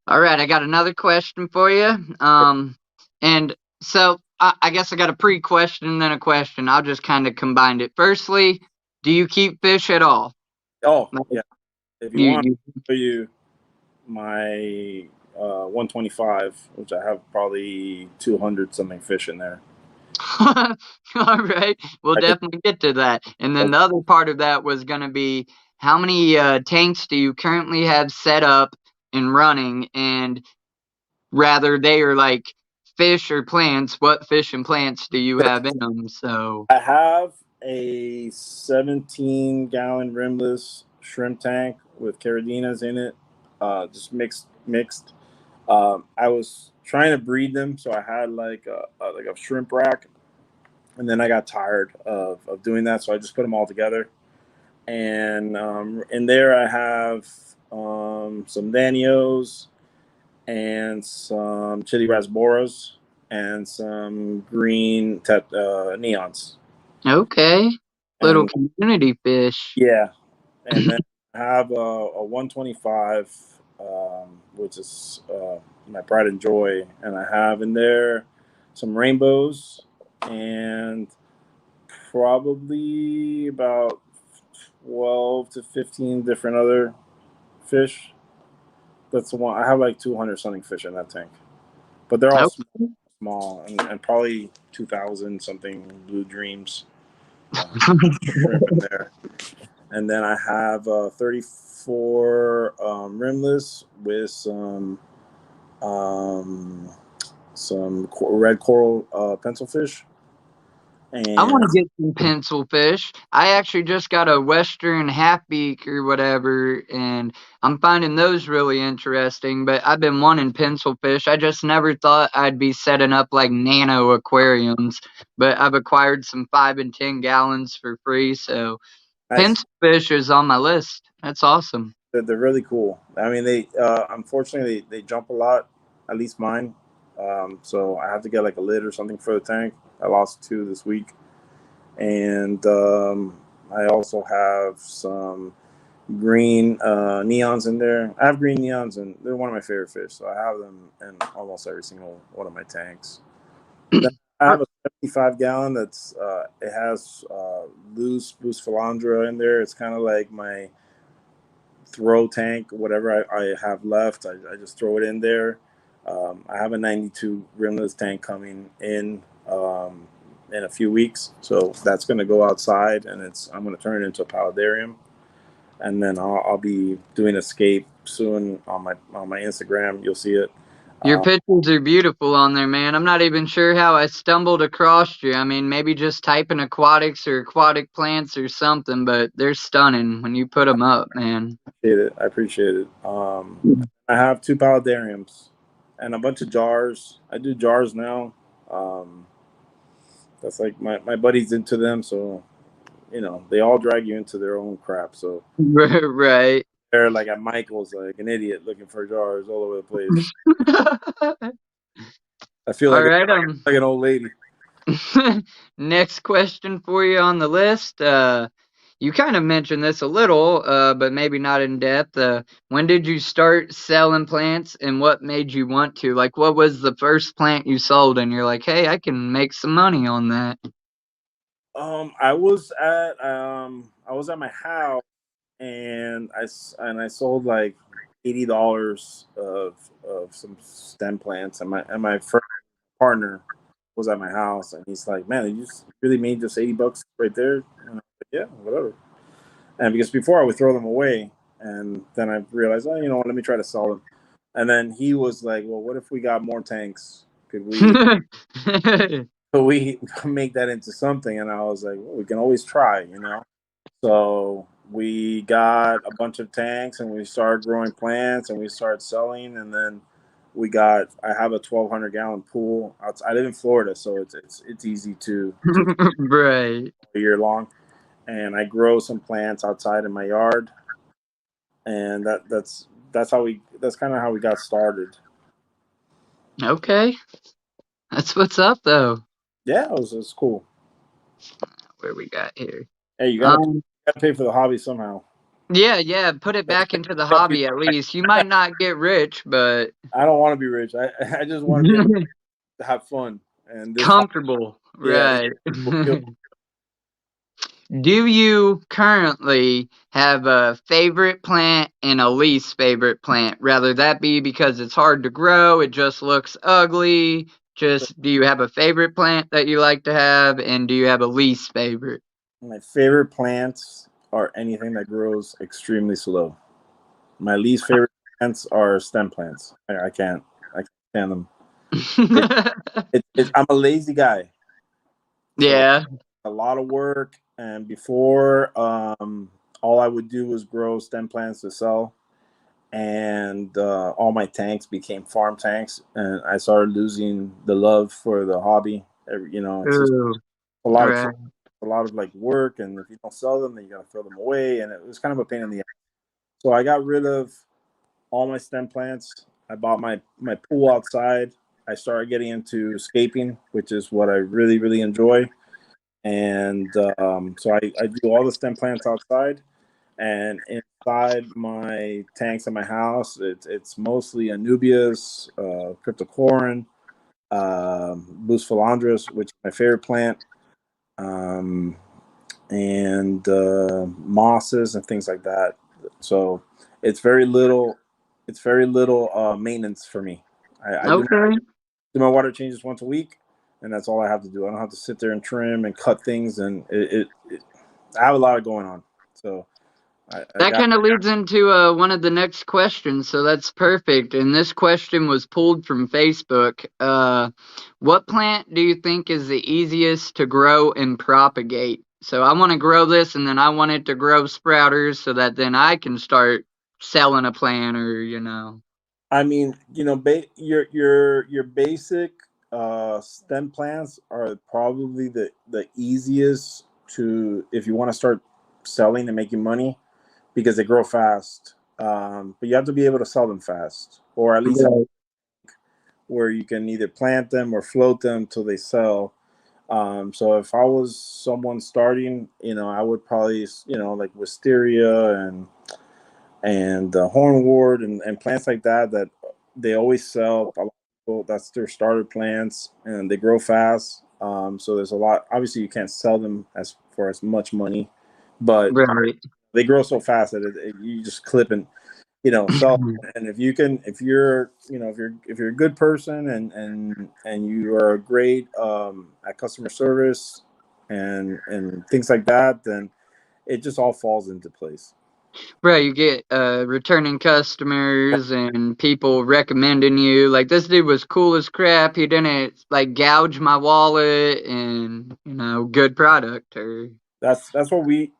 All right, I got another question for you. And so I guess I got a pre-question and then a question. I'll just kind of combine it. Firstly, do you keep fish at all? Oh, yeah. If you want, I'll show you my 125, which I have probably 200 something fish in there. All right, we'll definitely get to that. And then the other part of that was going to be, how many tanks do you currently have set up and running? And rather they are like fish or plants, what fish and plants do you have in them? So I have a 17-gallon rimless shrimp tank with caradinas in it, just mixed. I was trying to breed them, so I had like a shrimp rack, and then I got tired of doing that, so I just put them all together. And in there I have some Danios and some chili rasboras and some green neons. okay, little community fish. Yeah, and then I have a 125, which is my pride and joy, and I have in there some rainbows and probably about 12 to 15 different other fish. That's the one. I have like 200 something fish in that tank, but they're all small and probably 2,000 something blue dreams shrimp in there. And then I have 34 rimless with some red coral pencil fish. And I want to get some pencil fish. I actually just got a Western half-beak or whatever, and I'm finding those really interesting, but I've been wanting pencil fish. I just never thought I'd be setting up like nano aquariums, but I've acquired some 5 and 10 gallons for free, so pencil fish is on my list. That's awesome. They're really cool. I mean, they unfortunately they jump a lot, at least mine. So I have to get like a lid or something for the tank. I lost 2 this week. And I also have some green neons in there. I have green neons, and they're one of my favorite fish, so I have them in almost every single one of my tanks. Then I have a 75-gallon that's it has loose Booslander in there. It's kind of like my throw tank. Whatever I have left, I just throw it in there. I have a 92 rimless tank coming in a few weeks, so that's going to go outside, and I'm going to turn it into a Paludarium, and then I'll be doing Escape soon on my Instagram. You'll see it. Your Uh, pictures are beautiful on there, man. I'm not even sure how I stumbled across you. I mean, maybe just typing aquatics or aquatic plants or something, but they're stunning when you put them up, man. I appreciate it. I have 2 paludariums and a bunch of jars. I do jars now. Um, that's like my buddy's into them, so they all drag you into their own crap. So Right. they're like at Michael's, like an idiot looking for jars all over the place. I feel All like right. like an old lady. Next question for you on the list. You kind of mentioned this a little, but maybe not in depth. When did you start selling plants, and what made you want to? Like, what was the first plant you sold, and you're like, hey, I can make some money on that. I was at my house, and I sold like $80 of some stem plants, and my first partner was at my house, and he's like, "Man, you just really made just $80 right there." And I'm like, "Yeah, whatever." And because before I would throw them away, and then I realized, oh, what, let me try to sell them. And then he was like, "Well, what if we got more tanks? Could we make that into something?" And I was like, "Well, we can always try." So we got a bunch of tanks, and we started growing plants, and we started selling, and then I have a 1,200-gallon pool. I live in Florida, so it's easy to Right. a year long, and I grow some plants outside in my yard, and that's kind of how we got started. Okay. That's what's up, though. Yeah, it was cool. Where we got here. Hey, Um, gotta pay for the hobby somehow. yeah. Put it back into the hobby at least. You might not get rich, but I don't want to be rich. I just want to be able to have fun, and this comfortable. yeah, Right. will feel. Do you currently have a favorite plant and a least favorite plant? Rather that be because it's hard to grow, it just looks ugly. Just do you have a favorite plant that you like to have, and do you have a least favorite? My favorite plants are anything that grows extremely slow. My least favorite plants are stem plants. I can't stand them. It, I'm a lazy guy, so Yeah. a lot of work. And before, all I would do was grow stem plants to sell, and all my tanks became farm tanks, and I started losing the love for the hobby. It's just Ooh, a lot of right. a lot of like work, and if you don't sell them, then you gotta throw them away, and it was kind of a pain in the ass. So I got rid of all my stem plants. I bought my pool outside. I started getting into scaping, which is what I really really enjoy. And so I do all the stem plants outside, and inside my tanks in my house, it's mostly Anubias, Cryptocorin, Booslander, which is my favorite plant, um, and mosses and things like that. So it's very little. It's very little maintenance for me. I Okay. do my water changes once a week, and that's all I have to do. I don't have to sit there and trim and cut things, and I have a lot of going on. So I That got kind of leads into one of the next questions, so that's perfect. And this question was pulled from Facebook. What plant do you think is the easiest to grow and propagate? So I want to grow this, and then I want it to grow sprouters, so that then I can start selling a plant, or. I mean, your basic stem plants are probably the easiest to if you want to start selling and making money because they grow fast. But you have to be able to sell them fast, or at least Right. where you can either plant them or float them till they sell. So if I was someone starting, I would probably, like wisteria and hornwort and plants like that they always sell. A lot of people, that's their starter plants, and they grow fast. So there's a lot. Obviously, you can't sell them for as much money, but Right. they grow so fast that you just clip and sell. And if you're a good person and you are great at customer service and things like that, then it just all falls into place. Right, you get returning customers and people recommending you. Like, this dude was cool as crap. He didn't like gouge my wallet, and good product. Or That's what we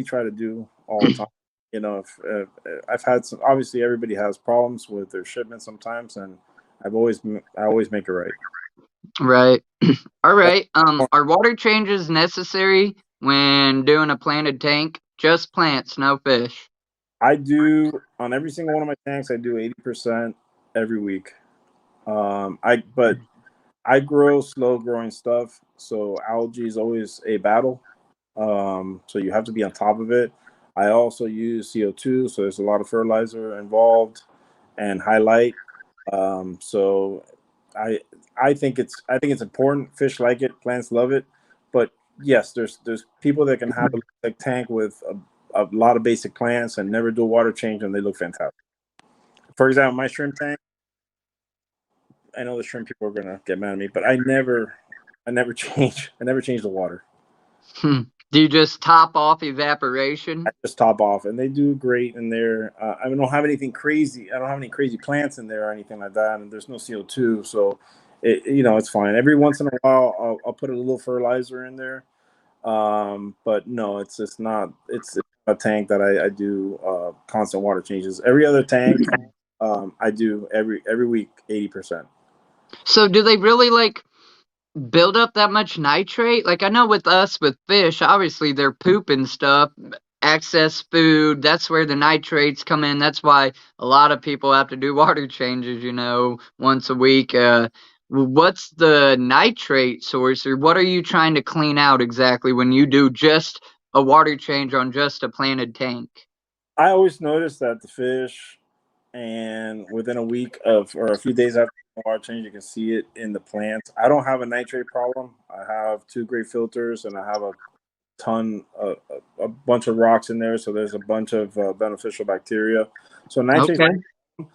try to do all the time. You know, if I've had some, obviously everybody has problems with their shipment sometimes, and I always make it right. right. All That's right. Are water changes necessary when doing a planted tank? Just plants, no fish. I do on every single one of my tanks. I do 80% every week. But I grow slow growing stuff, so algae is always a battle. So you have to be on top of it. I also use CO2, so there's a lot of fertilizer involved and highlight. So I I think it's important. Fish like it, plants love it, but yes, there's people that can have a tank with a lot of basic plants and never do a water change, and they look fantastic. For example, my shrimp tank. I know the shrimp people are gonna get mad at me, but I never change the water. Hmm. Do you just top off evaporation? I just top off, and they do great in there. I don't have anything crazy. I don't have any crazy plants in there or anything like that, and there's no CO2, so it's fine. Every once in a while, I'll put a little fertilizer in there, but no, it's just not. It's a tank that I do constant water changes. Every other tank, I do every week 80%. So do they really like build up that much nitrate? Like, I know with us with fish, obviously they're poop and stuff, excess food, that's where the nitrates come in. That's why a lot of people have to do water changes, once a week. What's the nitrate source, or what are you trying to clean out exactly when you do just a water change on just a planted tank? I always notice that the fish, and within a week of or a few days after the water change, you can see it in the plants. I don't have a nitrate problem. I have two great filters, and I have a ton, a bunch of rocks in there, so there's a bunch of beneficial bacteria. So nitrate, Okay.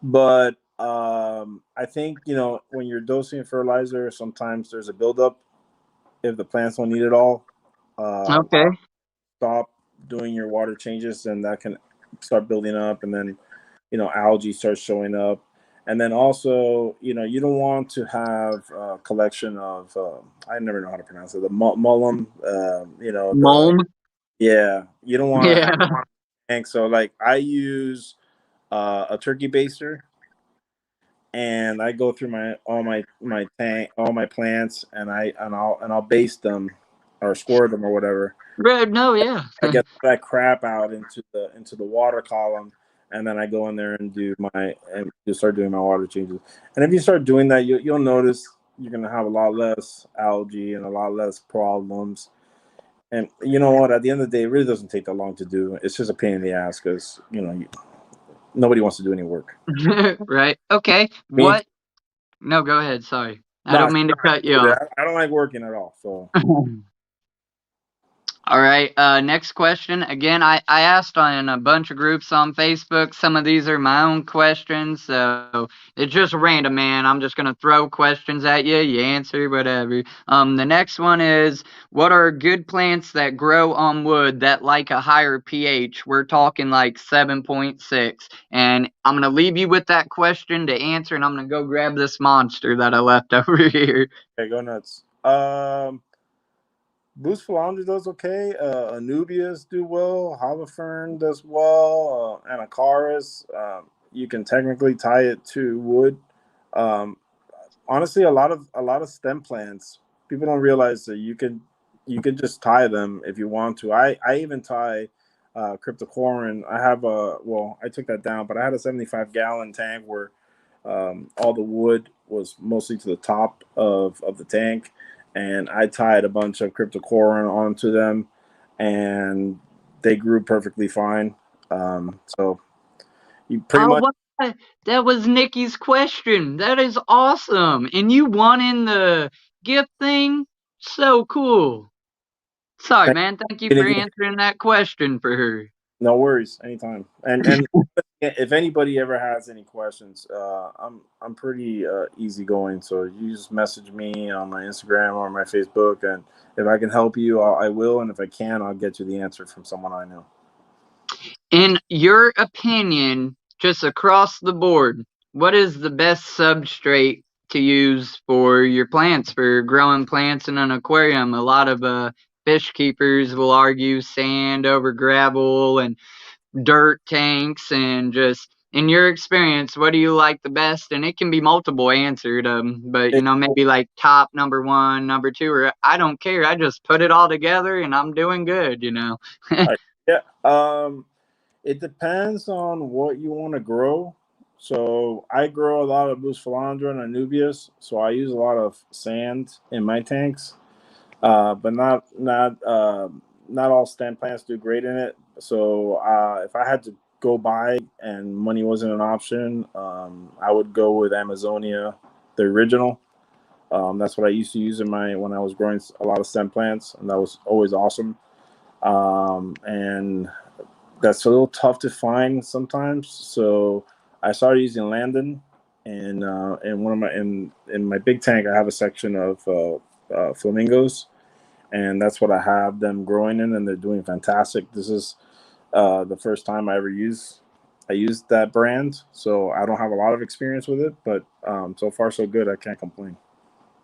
but I think when you're dosing fertilizer, sometimes there's a buildup if the plants don't need it all. Okay. Stop doing your water changes, and that can start building up, and then algae starts showing up. And then also, you don't want to have a collection of, I never know how to pronounce it, the mullum, Mulm. yeah, you don't want to Yeah. have tank. So, like, I use a turkey baster, and I go through my tank, all my plants, and I'll baste them or squirt them or whatever. Red, no, yeah. I get that crap out into the water column, and then I go in there and just start doing my water changes. And if you start doing that, you'll notice you're gonna have a lot less algae and a lot less problems. And you know what? At the end of the day, it really doesn't take that long to do. It's just a pain in the ass because nobody wants to do any work. Right. Okay. Me and What? No, go ahead. Sorry. I no, don't mean to cut you off. I don't like working at all. So All right. Next question. Again, I asked on a bunch of groups on Facebook. Some of these are my own questions, so it's just random, man. I'm just gonna throw questions at you. You answer whatever. The next one is, what are good plants that grow on wood that like a higher pH? We're talking like 7.6. And I'm gonna leave you with that question to answer, and I'm gonna go grab this monster that I left over here. okay, go nuts. Booslander does okay. Anubias do well. Holofern does well. Anacaris, you can technically tie it to wood. Um, Honestly, a lot of stem plants, people don't realize that you can just tie them if you want to. I even tie cryptocorin. I took that down, but I had a 75-gallon tank where all the wood was mostly to the top of the tank, and I tied a bunch of cryptocorin onto them, and they grew perfectly fine. So you pretty Oh, much what? That was Nikki's question. That is awesome. And you won in the gift thing? So cool. Sorry, man. Thank you for answering that question for her. no worries, anytime. And if anybody ever has any questions, I'm pretty easygoing. So you just message me on my Instagram or my Facebook, and if I can help you, I will. And if I can, I'll get you the answer from someone I know. In your opinion, just across the board, what is the best substrate to use for your plants, for growing plants in an aquarium? A lot of fish keepers will argue sand over gravel and dirt tanks, and just in your experience, what do you like the best? And it can be multiple answered, but maybe like top number one, number two, or I don't care. I just put it all together and I'm doing good. Yeah. It depends on what you want to grow. So I grow a lot of Booslander and Anubias, so I use a lot of sand in my tanks, but not all stand plants do great in it. So if I had to go buy and money wasn't an option, I would go with Amazonia, the original. That's what I used to use when I was growing a lot of stem plants, and that was always awesome. And that's a little tough to find sometimes. So I started using Landon, and in my big tank I have a section of flamingos, and that's what I have them growing in, and they're doing fantastic. This is the first time I used that brand, so I don't have a lot of experience with it, but so far so good. I can't complain.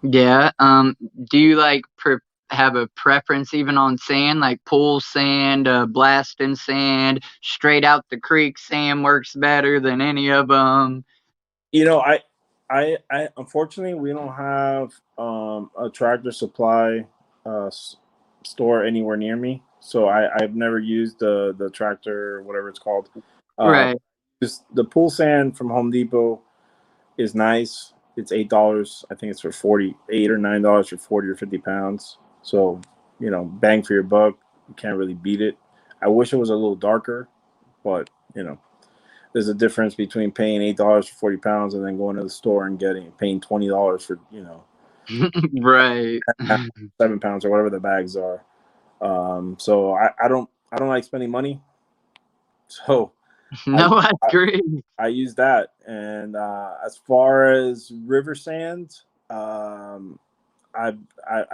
Yeah. Do you have a preference even on sand, like pool sand, blasting sand, straight out the creek sand works better than any of them? I unfortunately we don't have a Tractor Supply uh, store anywhere near me, so I've never used the tractor, whatever it's called. Right. Just the pool sand from Home Depot is nice. It's $8. I think it's for $8 or $9 for 40 or 50 pounds. So bang for your buck. You can't really beat it. I wish it was a little darker, but there's a difference between paying $8 for 40 pounds and then going to the store and paying $20 for Right. 7 pounds or whatever the bags are. So I don't like spending money. So No, I agree. I use that. And as far as river sand, I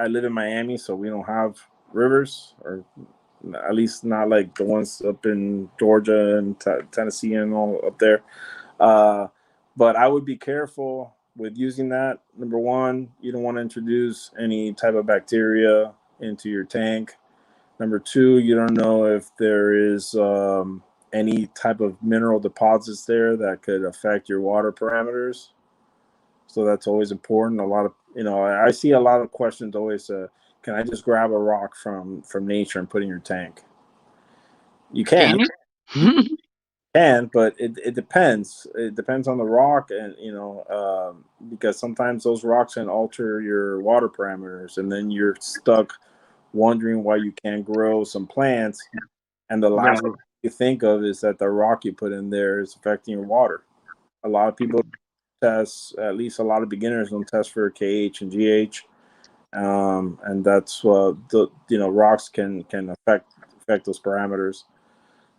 live in Miami, so we don't have rivers, or at least not like the ones up in Georgia and Tennessee and all up there. But I would be careful with using that. Number one, you don't want to introduce any type of bacteria into your tank. Number two, you don't know if there is any type of mineral deposits there that could affect your water parameters. So that's always important. A lot of I see a lot of questions always. Can I just grab a rock from nature and put in your tank? You can. But it depends. It depends on the rock, and because sometimes those rocks can alter your water parameters, and then you're stuck wondering why you can't grow some plants. And the last thing you think of is that the rock you put in there is affecting your water. A lot of people test, at least a lot of beginners don't test for KH and GH, and that's rocks can affect those parameters,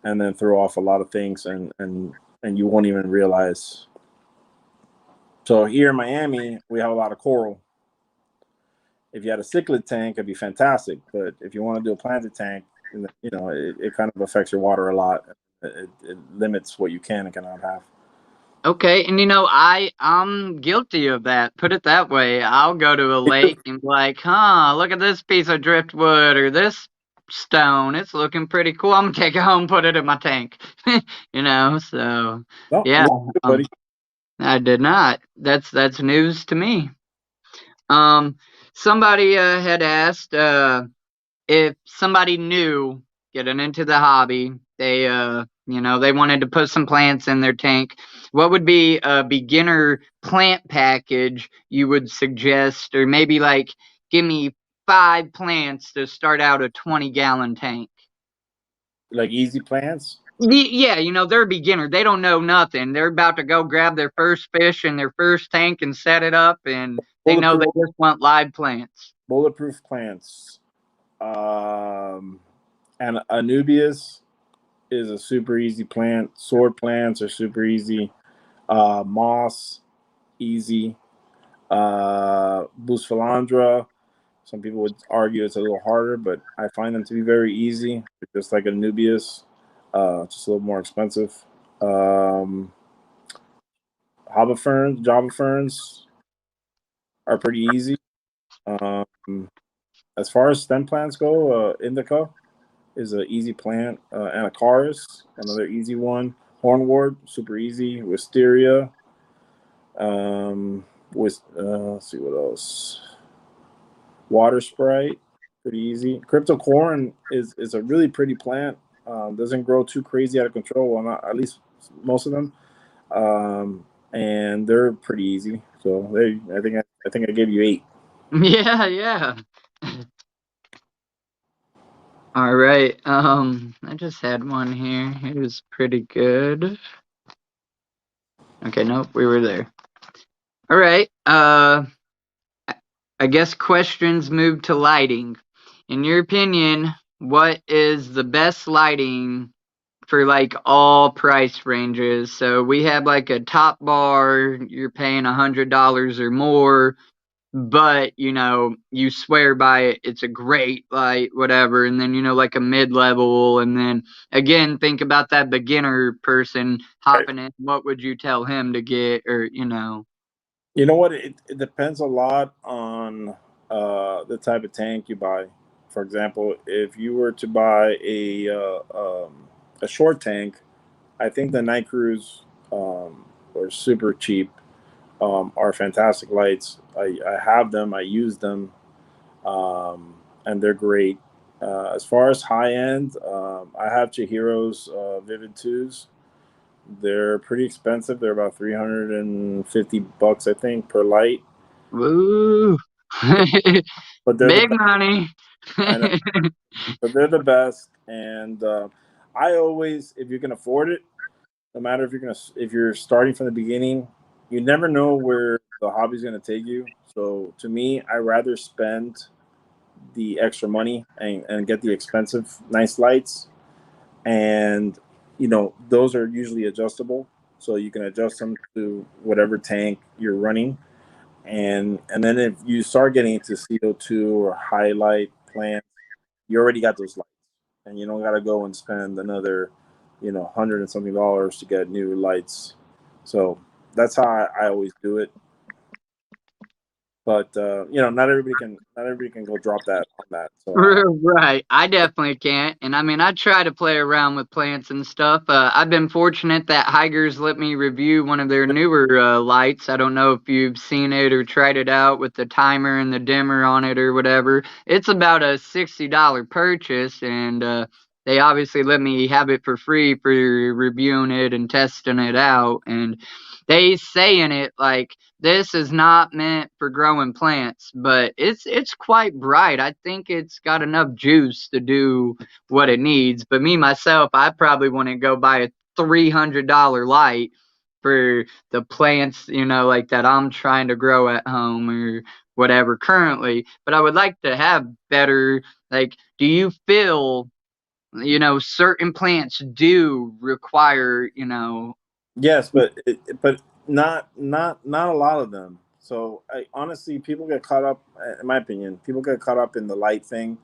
and then throw off a lot of things, and you won't even realize. So here in Miami, we have a lot of coral. If you had a cichlid tank, it'd be fantastic. But if you want to do a planted tank, it kind of affects your water a lot. It limits what you can and cannot have. Okay, and I'm guilty of that. Put it that way. I'll go to a lake and be like, look at this piece of driftwood or this stone. It's looking pretty cool. I'm gonna take it home, put it in my tank. So yeah. Buddy. I did not. That's news to me. Somebody had asked if somebody new getting into the hobby, they they wanted to put some plants in their tank, what would be a beginner plant package you would suggest, or maybe give me 5 plants to start out a 20-gallon tank? Like easy plants? Yeah, they're a beginner. They don't know nothing. They're about to go grab their first fish in their first tank and set it up, and they know they just want live plants. Bulletproof plants. And Anubias is a super easy plant. Sword plants are super easy. Moss, easy. Booslander, some people would argue it's a little harder, but I find them to be very easy, just like Anubias. just a little more expensive. Java ferns are pretty easy. As far as stem plants go, indica is an easy plant. Anacaris, another easy one. Hornwort, super easy. Wisteria. Let's see what else. Water Sprite, pretty easy. Cryptocorin is a really pretty plant. Doesn't grow too crazy out of control. Well, not at least most of them. And they're pretty easy. So I think I gave you 8. Yeah. All right. I just had one here. It was pretty good. Okay, nope, we were there. All right. I guess questions move to lighting. In your opinion, what is the best lighting for like all price ranges? So we have like a top bar, you're paying $100 or more, but you swear by it, it's a great light, whatever. And then like a mid-level, and then again, think about that beginner person hopping in. What would you tell him to get? Or You know what? It depends a lot on the type of tank you buy. For example, if you were to buy a short tank, I think the Night Crews are super cheap. Are fantastic lights. I have them. I use them, and they're great. As far as high end, I have Chihiro's Vivid 2s. They're pretty expensive. They're about $350, I think, per light. woo. But they're Big the best. money. I know, but they're the best. And I always, if you can afford it, no matter if you're starting from the beginning, you never know where the hobby's gonna take you. So to me, I rather spend the extra money and get the expensive, nice lights. And those are usually adjustable, so you can adjust them to whatever tank you're running. And then if you start getting into CO2 or highlight plants, you already got those lights, and you don't got to go and spend another, $100 and something to get new lights. So that's how I always do it. But not everybody can go drop that on that. So Right. I definitely can't. And I mean, I try to play around with plants and stuff. I've been fortunate that Hygers let me review one of their newer lights. I don't know if you've seen it or tried it out with the timer and the dimmer on it or whatever. It's about a $60 purchase, and they obviously let me have it for free for reviewing it and testing it out. And they say in it, like, this is not meant for growing plants, but it's quite bright. I think it's got enough juice to do what it needs. But me myself, I probably wouldn't go buy a $300 light for the plants, like that I'm trying to grow at home or whatever currently. But I would like to have better, like, do you feel, certain plants do require, yes, but not a lot of them. So honestly, people get caught up. In my opinion, people get caught up in the light thing.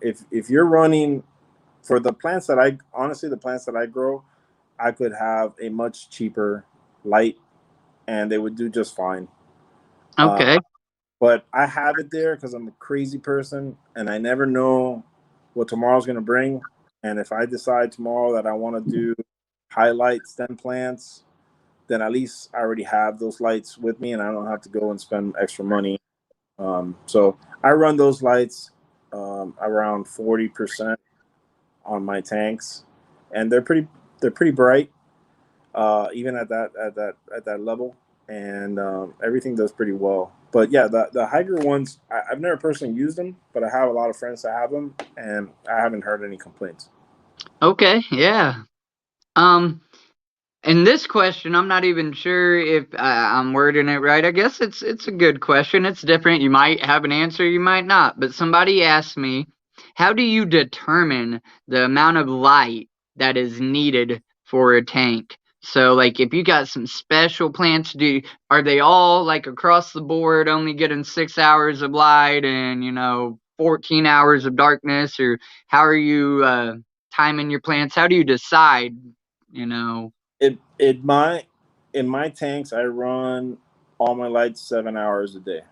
If you're running for the plants that the plants that I grow, I could have a much cheaper light, and they would do just fine. Okay. But I have it there because I'm a crazy person, and I never know what tomorrow's going to bring. And if I decide tomorrow that I want to do highlight stem plants, then at least I already have those lights with me, and I don't have to go and spend extra money. So I run those lights around 40% on my tanks, and they're pretty bright, even at that level, and everything does pretty well. But yeah, the Hydra ones, I've never personally used them, but I have a lot of friends that have them, and I haven't heard any complaints. Okay, yeah. In this question, I'm not even sure if I'm wording it right. I guess it's a good question. It's different. You might have an answer, you might not. But somebody asked me, how do you determine the amount of light that is needed for a tank? So, like, if you got some special plants, are they all like across the board only getting 6 hours of light and 14 hours of darkness, or how are you timing your plants? How do you decide, you know? In my tanks, I run all my lights 7 hours a day.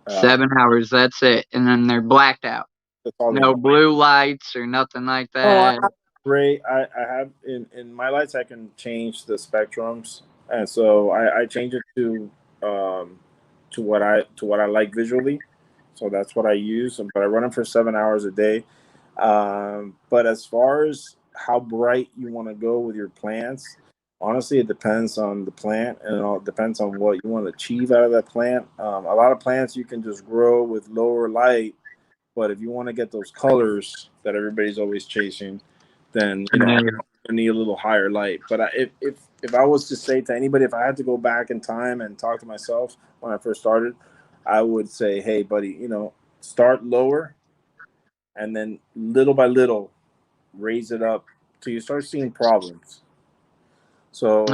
7 hours, that's it. And then they're blacked out. That's all they No have. blue lights or nothing like Oh, I that. have gray. I have in my lights. I can change the spectrums, and so I change it to what I like visually. So that's what I use. But I run them for 7 hours a day. But as far as how bright you want to go with your plants, honestly, it depends on the plant, and it depends on what you want to achieve out of that plant. A lot of plants you can just grow with lower light, but if you want to get those colors that everybody's always chasing, then you need a little higher light. But if I was to say to anybody, if I had to go back in time and talk to myself when I first started, I would say, hey, buddy, start lower, and then little by little raise it up till you start seeing problems. So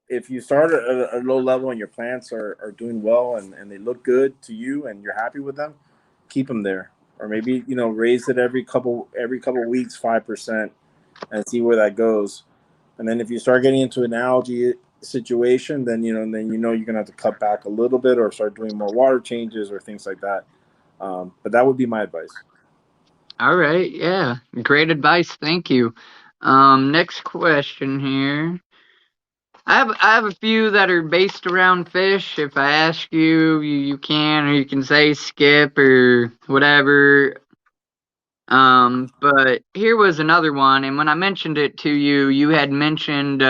if you start at a low level and your plants are doing well and they look good to you and you're happy with them, keep them there. Or maybe raise it every couple weeks 5% and see where that goes. And then if you start getting into an algae situation, then you're gonna have to cut back a little bit or start doing more water changes or things like that. But that would be my advice. All right, yeah, great advice. Thank you. Next question here. I have a few that are based around fish. If I ask you can, or you can say skip or whatever. But here was another one, and when I mentioned it to you, you had mentioned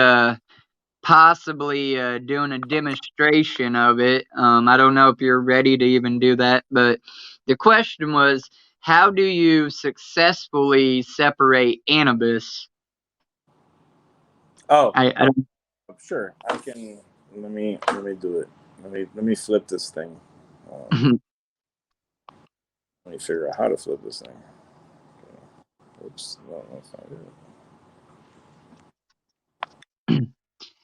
possibly doing a demonstration of it. I don't know if you're ready to even do that, but the question was, how do you successfully separate Anubis? Oh, I don't. sure. I can. Let me do it. Let me flip this thing. Let me figure out how to flip this thing. Oops, no, that's not it.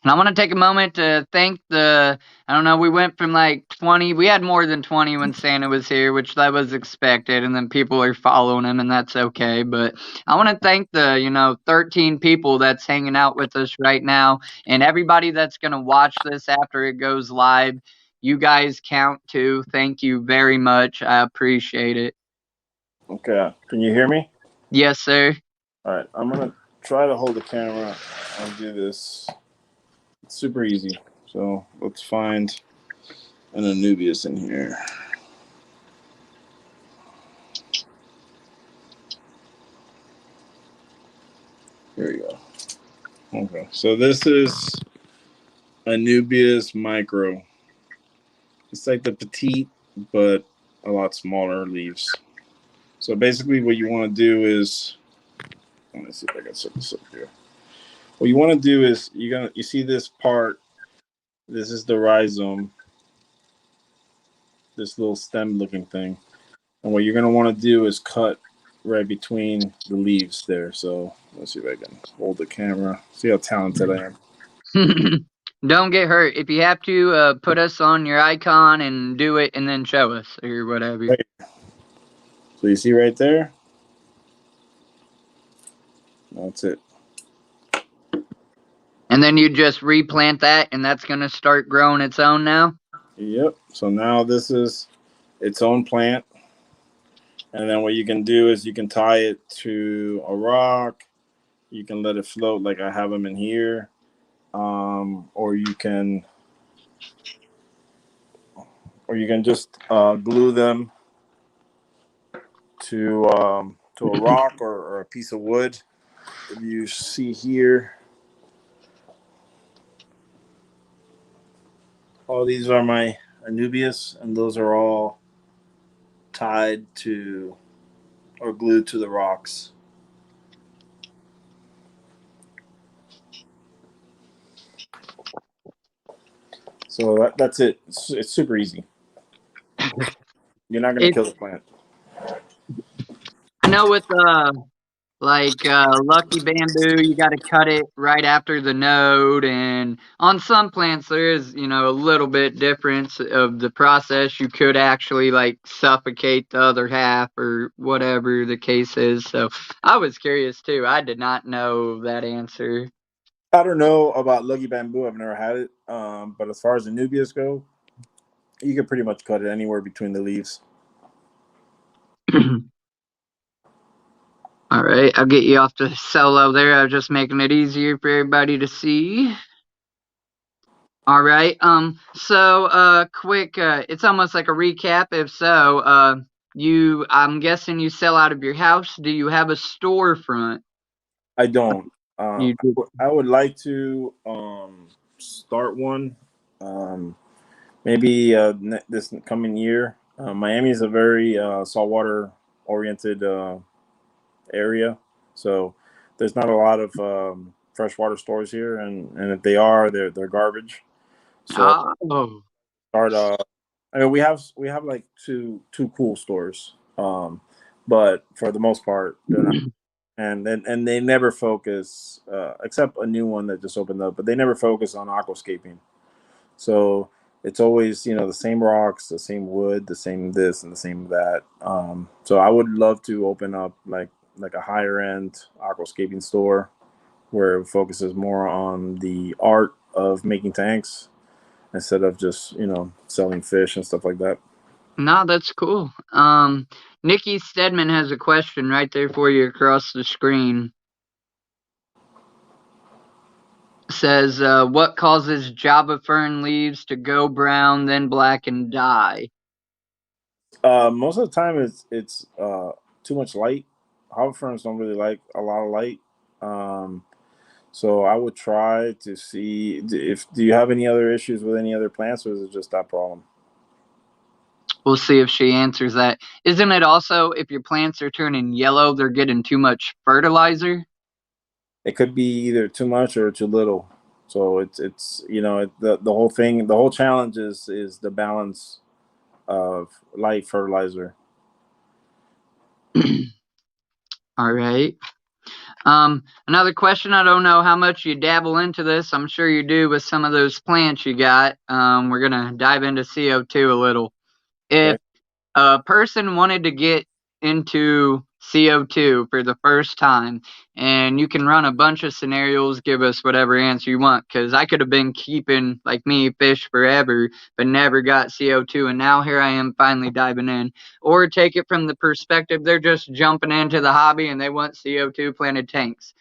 And I want to take a moment to thank I don't know, we went from like 20, we had more than 20 when Santa was here, which that was expected, and then people are following him, and that's okay. But I want to thank the 13 people that's hanging out with us right now, and everybody that's going to watch this after it goes live. You guys count too. Thank you very much. I appreciate it. Okay, can you hear me? Yes, sir. All right, I'm gonna try to hold the camera and do this. It's super easy. So let's find an Anubias in here. Here we go. Okay, so this is Anubias Micro. It's like the petite, but a lot smaller leaves. So basically what you want to do is, let me see if I can set this up here. What you want to do is you see this part. This is the rhizome, this little stem looking thing. And what you're going to want to do is cut right between the leaves there. So let's see if I can hold the camera. See how talented I am. Don't get hurt. If you have to, put us on your icon and do it and then show us or whatever. Right. So you see right there? That's it. And then you just replant that, and that's going to start growing its own now? Yep. So now this is its own plant. And then what you can do is you can tie it to a rock. You can let it float like I have them in here. Or you can just glue them to a rock or a piece of wood. If you see here, all these are my Anubias, and those are all tied to or glued to the rocks. So that's it. It's super easy. You're not going to kill the plant. I know with Like lucky bamboo, you got to cut it right after the node, and on some plants there is, you know, a little bit difference of the process. You could actually like suffocate the other half or whatever the case is. So I was curious too. I did not know that answer. I don't know about lucky bamboo. I've never had it. But as far as Anubias go, you can pretty much cut it anywhere between the leaves. All right, I'll get you off the solo there. I was just making it easier for everybody to see. All right. So, quick, it's almost like a recap. If so, I'm guessing you sell out of your house. Do you have a storefront? I don't. You do. I would like to start one. Maybe this coming year. Miami is a very saltwater oriented area, so there's not a lot of freshwater stores here, and if they are, they're garbage. So Oh. start. I mean, we have like two cool stores, but for the most part, they're not. And they never focus, except a new one that just opened up, but they never focus on aquascaping. So it's always, you know, the same rocks, the same wood, the same this and the same that. So I would love to open up like a higher end aquascaping store where it focuses more on the art of making tanks instead of just, you know, selling fish and stuff like that. No, that's cool. Nikki Stedman has a question right there for you across the screen. Says, what causes Java fern leaves to go brown, then black, and die? Most of the time, it's too much light. Hover ferns don't really like a lot of light. Um, so I would try to see if do you have any other issues with any other plants, or is it just that problem? We'll see if she answers that. Isn't it also if your plants are turning yellow, they're getting too much fertilizer? It could be either too much or too little. So it's you know the whole thing, the whole challenge is the balance of light fertilizer. All right. Another question. I don't know how much you dabble into this. I'm sure you do with some of those plants you got. We're gonna dive into CO2 a little. If Okay. a person wanted to get into CO2 for the first time, and you can run a bunch of scenarios, give us whatever answer you want, because I could have been keeping, like me, fish forever, but never got CO2, and now here I am finally diving in. Or take it from the perspective they're just jumping into the hobby and they want CO2 planted tanks.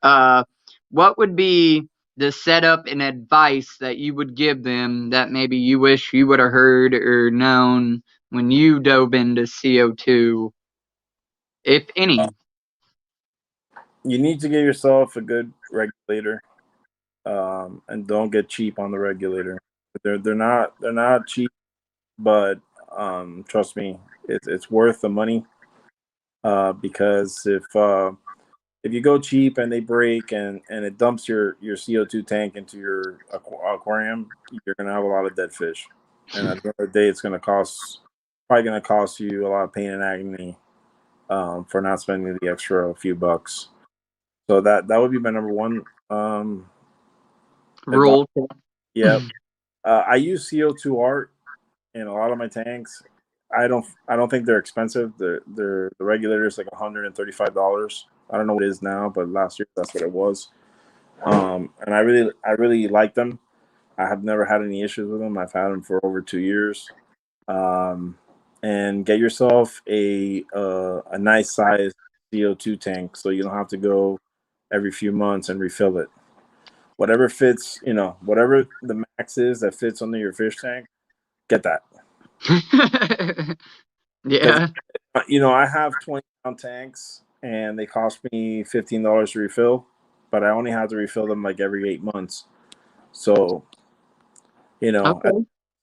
Uh, what would be the setup and advice that you would give them that maybe you wish you would have heard or known when you dove into CO2, if any? You need to get yourself a good regulator, and don't get cheap on the regulator. They're not cheap, but trust me, it's worth the money. Because if you go cheap and they break and it dumps your CO2 tank into your aquarium, you're gonna have a lot of dead fish, and at the end of the day, it's probably gonna cost you a lot of pain and agony for not spending the extra few bucks. So that would be my number one advice. Rule. Yeah, I use CO2 art in a lot of my tanks. I don't think they're expensive. The regulator is like $135. I don't know what it is now, but last year that's what it was. And I really like them. I have never had any issues with them. I've had them for over 2 years. Um, and get yourself a nice size CO2 tank so you don't have to go every few months and refill it. Whatever fits, whatever the max is that fits under your fish tank, get that. Because Yeah. I have 20-pound tanks and they cost me $15 to refill, but I only have to refill them like every 8 months. So you know, Okay.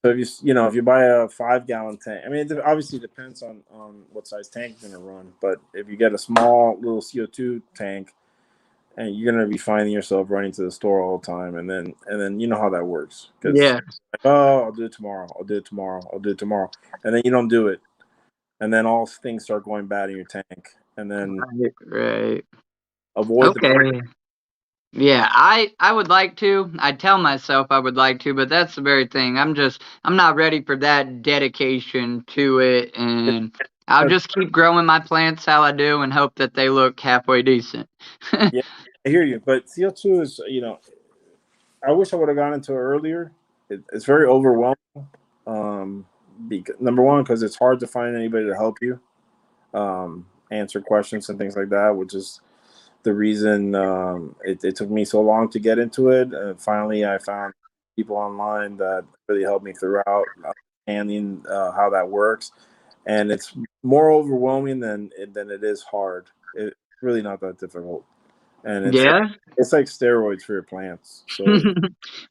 so if you buy a 5-gallon tank, I mean, it obviously depends on what size tank you're gonna run. But if you get a small little CO2 tank, and you're gonna be finding yourself running to the store all the time, and then you know how that works because Yeah. like, oh, I'll do it tomorrow, I'll do it tomorrow, I'll do it tomorrow, and then you don't do it, and then all things start going bad in your tank, and then Right. avoid the. Okay. Yeah, I would like to. I tell myself I would like to, but that's the very thing. I'm not ready for that dedication to it, and I'll just keep growing my plants how I do and hope that they look halfway decent. Yeah, I hear you, but CO2 is, I wish I would have gone into it earlier. It's very overwhelming. Number one, because it's hard to find anybody to help you answer questions and things like that, which is the reason it took me so long to get into it. Finally, I found people online that really helped me throughout understanding how that works, and it's more overwhelming than it is hard. It's really not that difficult, and Yeah. it's like steroids for your plants. So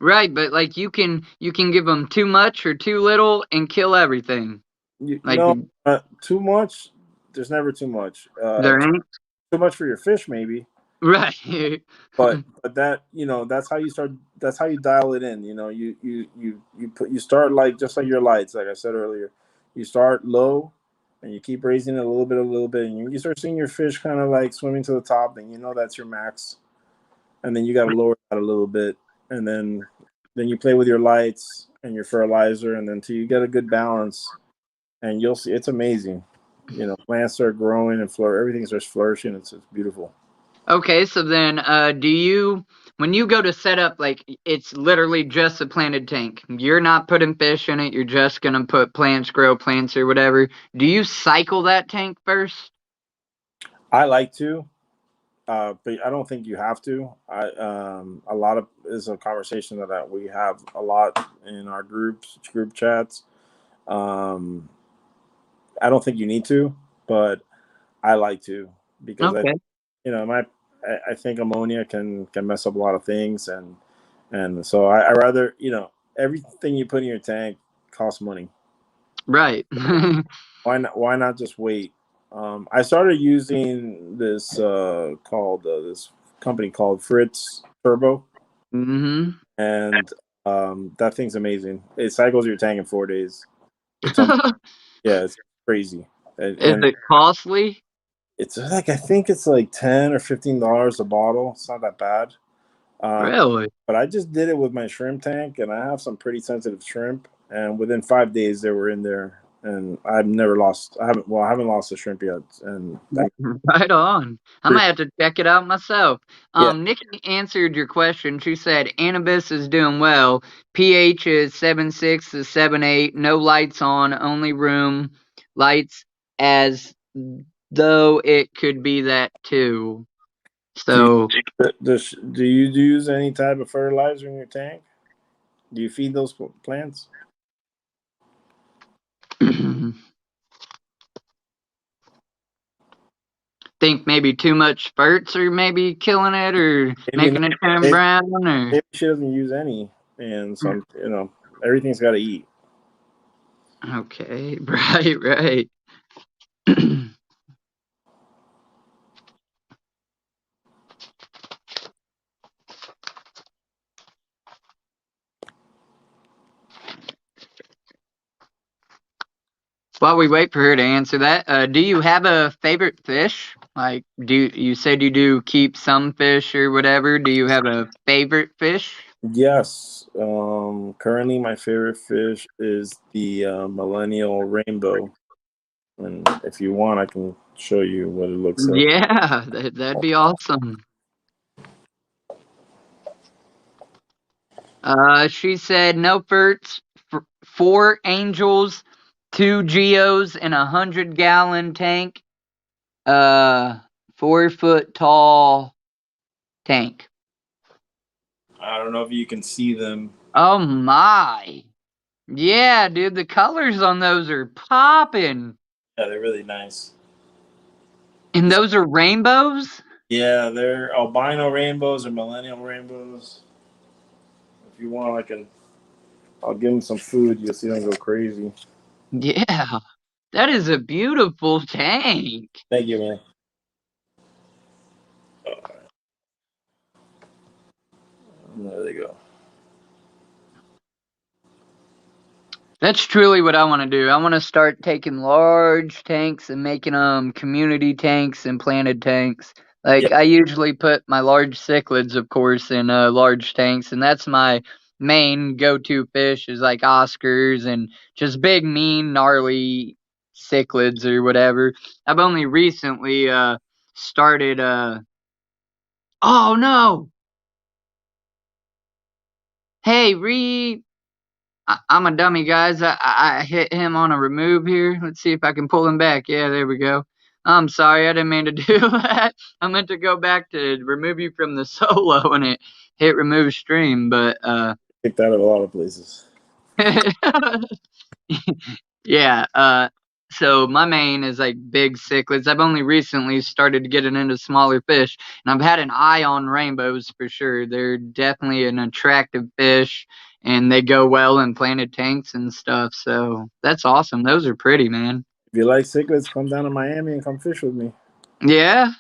Right, but like you can give them too much or too little and kill everything. Like no, too much. There's never too much. there ain't. Too much for your fish, maybe. Right. But that, that's how you start. That's how you dial it in. You start like just like your lights, like I said earlier. You start low, and you keep raising it a little bit, and you start seeing your fish kind of like swimming to the top, and that's your max. And then you got to lower that a little bit, and then you play with your lights and your fertilizer, and then till you get a good balance, and you'll see it's amazing. Plants start growing and everything starts flourishing. It's beautiful. Okay, so then do you when you go to set up like it's literally just a planted tank. You're not putting fish in it, you're just gonna put plants, grow plants or whatever. Do you cycle that tank first? I like to, but I don't think you have to. A lot of is a conversation that we have a lot in our group chats. Um, I don't think you need to, but I like to because Okay. I think ammonia can mess up a lot of things, and so I rather everything you put in your tank costs money. Right. Why not just wait? I started using this called this company called Fritz Turbo, Mm-hmm. and that thing's amazing. It cycles your tank in 4 days. It's yeah, it's crazy, Is and it costly? it's like I think it's like $10 or $15 a bottle. It's not that bad. Um, Really? but I just did it with my shrimp tank, and I have some pretty sensitive shrimp. And within 5 days, they were in there, and I've never lost. I haven't lost a shrimp yet. And Right on. I might have to check it out myself. yeah, Nikki answered your question. She said Anubis is doing well. pH is 7.6 to 7.8. No lights on, only room lights, as though it could be that too. do So do you use any type of fertilizer in your tank? Do you feed those plants? think maybe too much spurts or maybe killing it or Maybe making not. it turn Maybe, brown or maybe she doesn't use any, and some everything's got to eat. okay, right. While we wait for her to answer that, do you have a favorite fish? Like, you said you do keep some fish or whatever? Do you have a favorite fish? Yes. Currently, my favorite fish is the Millennial Rainbow. And if you want, I can show you what it looks like. Yeah, that'd be awesome. She said no ferts, 4 angels, 2 geos, and 100-gallon tank. 4 foot tall tank. I don't know if you can see them. Oh my. Yeah, dude, the colors on those are popping. Yeah, they're really nice. And those are rainbows? Yeah, they're albino rainbows or millennial rainbows. If you want, I'll give them some food. You'll see them go crazy. Yeah. That is a beautiful tank. Thank you, man. There they go. That's truly what I want to do. I want to start taking large tanks and making them community tanks and planted tanks. Yeah, Like I usually put my large cichlids, of course, in large tanks, and that's my main go-to fish is like Oscars and just big, mean, gnarly cichlids or whatever. I've only recently started. Oh no! Hey, I'm a dummy, guys. I hit him on a remove here. Let's see if I can pull him back. Yeah, there we go. I'm sorry, I didn't mean to do that. I meant to go back to remove you from the solo and it hit remove stream, but kicked out of a lot of places. yeah, so my main is like big cichlids. I've only recently started getting into smaller fish, and I've had an eye on rainbows for sure. They're definitely an attractive fish, and they go well in planted tanks and stuff. So that's awesome. Those are pretty, man. If you like cichlids, come down to Miami and come fish with me. Yeah.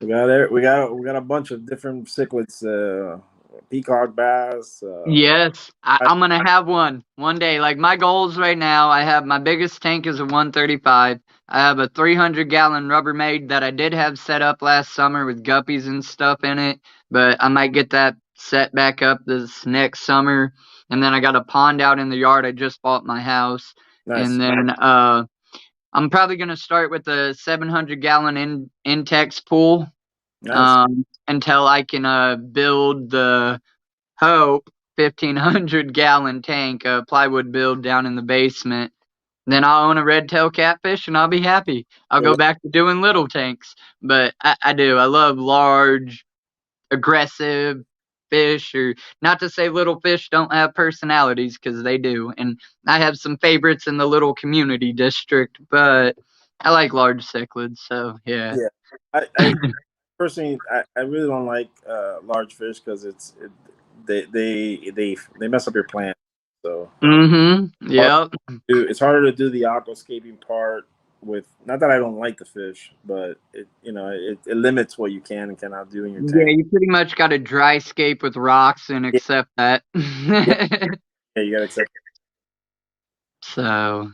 We got a bunch of different cichlids, peacock bass. Yes, I'm gonna have one day. Like my goals right now, I have my biggest tank is a 135. I have a 300-gallon Rubbermaid that I did have set up last summer with guppies and stuff in it, but I might get that set back up this next summer. And then I got a pond out in the yard. I just bought my house, Nice, and then I'm probably gonna start with a 700-gallon Intex pool nice. until I can build the Hope 1,500-gallon tank, plywood build down in the basement. Then I'll own a red tail catfish and I'll be happy. I'll Yeah, go back to doing little tanks. But I do. I love large, aggressive fish, or not to say little fish don't have personalities, because they do. And I have some favorites in the little community district, but I like large cichlids, so yeah. yeah. I personally, I really don't like large fish because they mess up your plant. So Mm-hmm. Yep. it's harder to do the aquascaping part with. Not that I don't like the fish, but it limits what you can and cannot do in your Yeah, tank. you pretty much got a dry scape with rocks and Yeah, accept that. yeah, yeah, you gotta accept. So,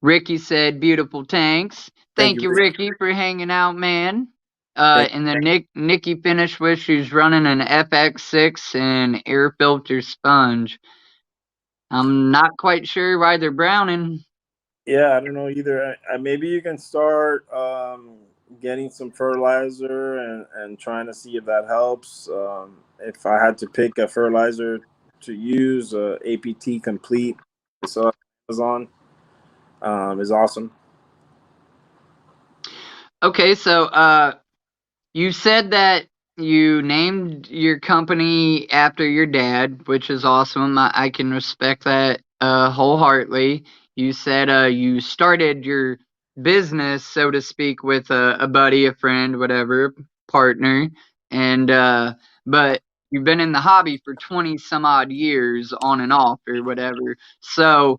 Ricky said, "Beautiful tanks." Thank Thank you, you, Rick. Ricky, for hanging out, man. Thank. And then Nikki finished with she's running an FX6 and air filter sponge. I'm not quite sure why they're browning. Yeah, I don't know either. Maybe you can start getting some fertilizer and trying to see if that helps. If I had to pick a fertilizer to use, APT Complete, it's on Amazon, is awesome. Okay, so you said that you named your company after your dad, which is awesome. I can respect that wholeheartedly. You said you started your business, so to speak, with a buddy, a friend, whatever, partner, and but you've been in the hobby for 20 some odd years on and off or whatever. So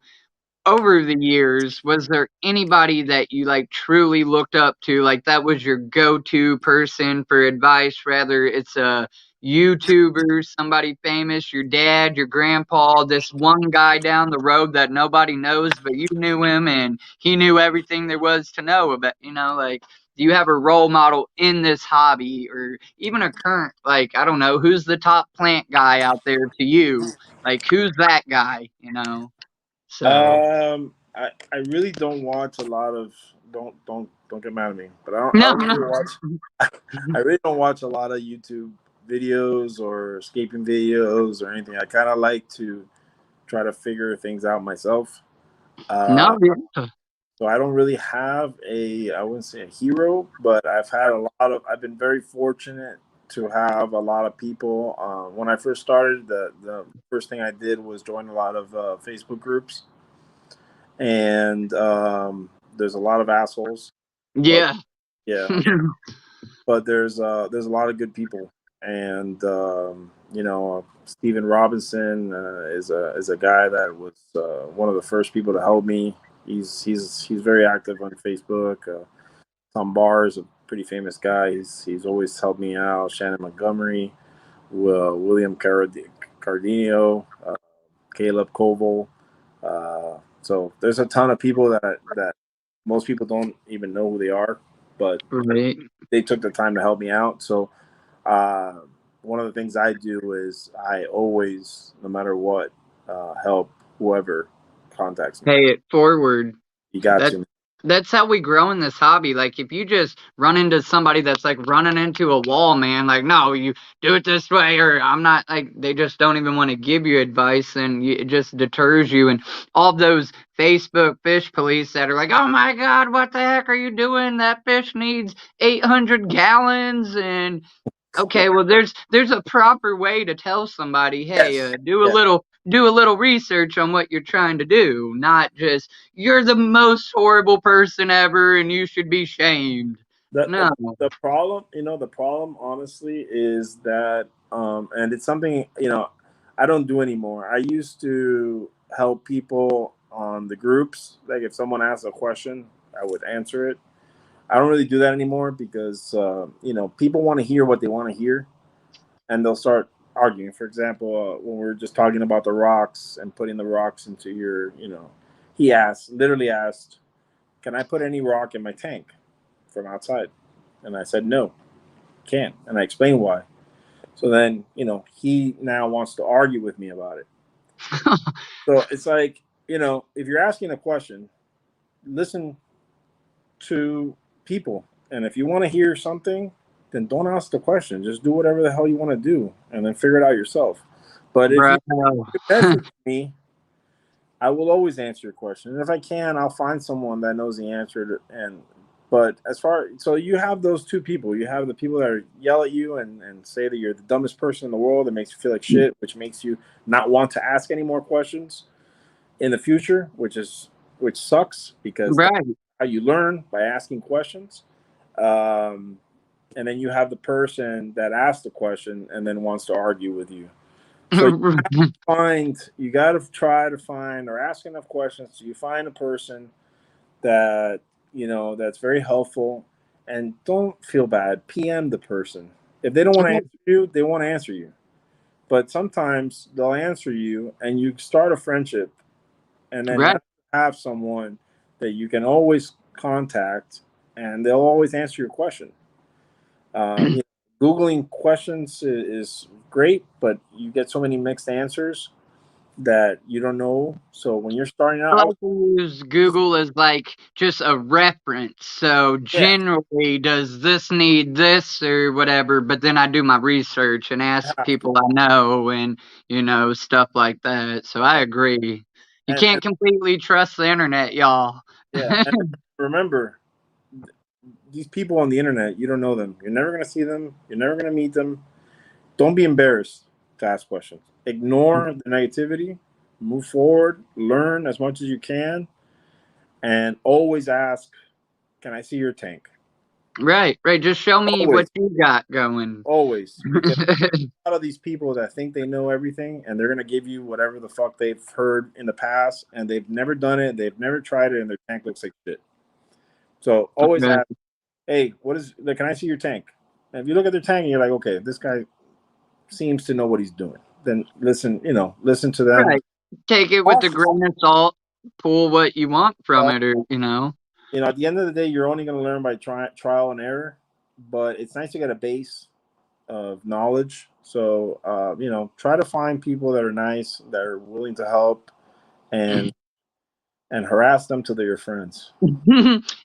over the years, was there anybody that you like truly looked up to, like that was your go-to person for advice, rather it's a YouTuber, somebody famous, your dad, your grandpa, this one guy down the road that nobody knows but you knew him and he knew everything there was to know about, like, do you have a role model in this hobby, or even a current, like, I don't know, who's the top plant guy out there to you, like who's that guy. So I really don't watch a lot of. Don't get mad at me, but I no, don't no. really watch. I really don't watch a lot of YouTube videos or escaping videos or anything. I kind of like to try to figure things out myself. Uh, No, yeah. so I don't really have I wouldn't say a hero, but I've been very fortunate to have a lot of people. When I first started, the first thing I did was join a lot of Facebook groups, and there's a lot of assholes, but Yeah. yeah, but there's a lot of good people, and Stephen Robinson is a guy that was one of the first people to help me. He's very active on Facebook. Tom Barr is a pretty famous guy. He's always helped me out. Shannon Montgomery, William Cardino, Caleb Koval. So there's a ton of people that most people don't even know who they are, but Right. they took the time to help me out. So one of the things I do is I always, no matter what, help whoever contacts me. Pay it forward. You got to. That's how we grow in this hobby. Like, if you just run into somebody that's like running into a wall, man, like, no, you do it this way, or I'm not, like, they just don't even want to give you advice, and it just deters you. And all those Facebook fish police that are like, oh my God, what the heck are you doing? That fish needs 800 gallons. And okay, well, there's a proper way to tell somebody, hey, Yes. do a little research on what you're trying to do, not just you're the most horrible person ever and you should be shamed. No. The problem honestly is that, and it's something, I don't do anymore. I used to help people on the groups. Like if someone asks a question, I would answer it. I don't really do that anymore because, people want to hear what they want to hear, and they'll start arguing. For example, when we were just talking about the rocks and putting the rocks into your, he literally asked, can I put any rock in my tank from outside? And I said, no, can't. And I explained why. So then, he now wants to argue with me about it. So it's like, if you're asking a question, listen to people. And if you want to hear something, then don't ask the question. Just do whatever the hell you want to do and then figure it out yourself. But if you message me, I will always answer your question. And if I can, I'll find someone that knows the answer. But so you have those two people. You have the people that yell at you and say that you're the dumbest person in the world. That makes you feel like shit, which makes you not want to ask any more questions in the future, which sucks because that's how you learn, by asking questions. And then you have the person that asked the question and then wants to argue with you. So you got to try to find, or ask enough questions so you find a person that, that's very helpful, and don't feel bad. PM the person. If they don't want to answer you, they won't answer you. But sometimes they'll answer you and you start a friendship, and then have someone that you can always contact and they'll always answer your question. Googling questions is great, but you get so many mixed answers that you don't know. So when you're starting out, I like to use Google as like just a reference. So generally, does this need this or whatever? But then I do my research and ask people I know, and stuff like that. So I agree. You can't completely trust the internet, y'all. Yeah. And remember, these people on the internet, you don't know them. You're never going to see them. You're never going to meet them. Don't be embarrassed to ask questions. Ignore the negativity. Move forward. Learn as much as you can. And always ask, can I see your tank? Right. Just show me what you got going. Always. Because a lot of these people that think they know everything, and they're going to give you whatever the fuck they've heard in the past, and they've never done it. They've never tried it, and their tank looks like shit. So always ask, hey, can I see your tank? And if you look at their tank and you're like, okay, this guy seems to know what he's doing, then listen to them. Right. Take it with a grain of salt, pull what you want from it, or, at the end of the day, you're only going to learn by trial and error, but it's nice to get a base of knowledge. So, try to find people that are nice, that are willing to help, and harass them till they're your friends.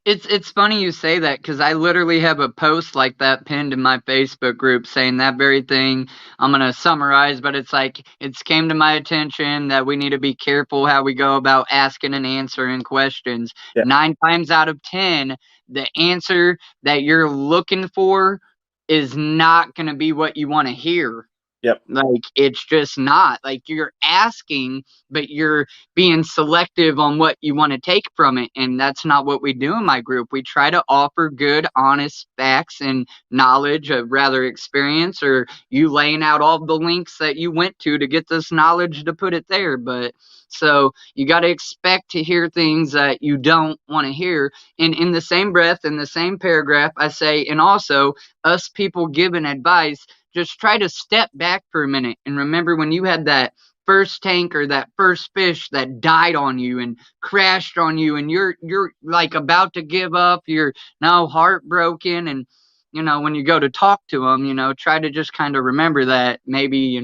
It's funny you say that, because I literally have a post like that pinned in my Facebook group saying that very thing. I'm going to summarize, but it's like, it's came to my attention that we need to be careful how we go about asking and answering questions. 9 times out of 10, the answer that you're looking for is not going to be what you want to hear. Yep. Like, it's just not. Like, you're asking, but you're being selective on what you want to take from it. And that's not what we do in my group. We try to offer good, honest facts and knowledge of rather experience, or you laying out all the links that you went to get this knowledge to put it there. But so you got to expect to hear things that you don't want to hear. And in the same breath, in the same paragraph, I say, and also us people giving advice, just try to step back for a minute and remember when you had that first tank or that first fish that died on you and crashed on you, and you're like about to give up, you're now heartbroken, and when you go to talk to them, try to just kind of remember that maybe,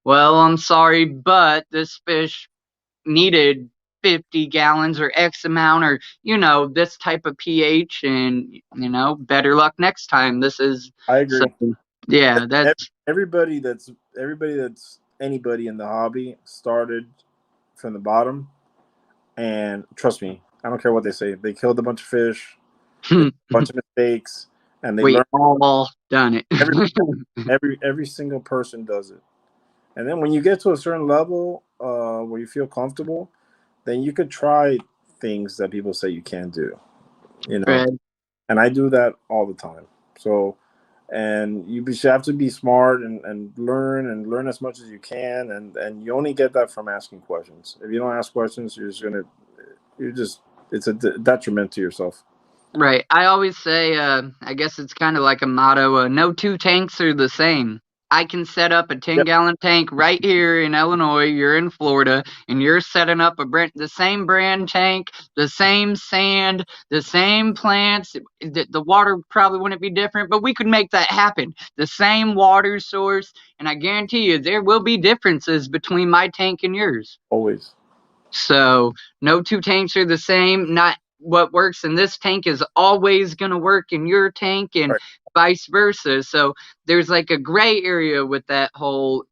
well, I'm sorry, but this fish needed 50 gallons or X amount, or this type of pH, and better luck next time. This is I agree. So, yeah, that's everybody that's anybody in the hobby started from the bottom, and trust me, I don't care what they say. They killed a bunch of fish, a bunch of mistakes, and they we learned. all done it. Every single person does it. And then when you get to a certain level where you feel comfortable, then you could try things that people say you can't do, Right. And I do that all the time. So, and you have to be smart and learn as much as you can. And you only get that from asking questions. If you don't ask questions, it's a detriment to yourself. Right. I always say, I guess it's kind of like a motto, no two tanks are the same. I can set up a 10-gallon tank right here in Illinois, you're in Florida, and you're setting up the same brand tank, the same sand, the same plants. The water probably wouldn't be different, but we could make that happen. The same water source, and I guarantee you there will be differences between my tank and yours. Always. So no two tanks are the same. Not what works in this tank is always going to work in your tank, and right. Vice versa. So there's like a gray area with that whole,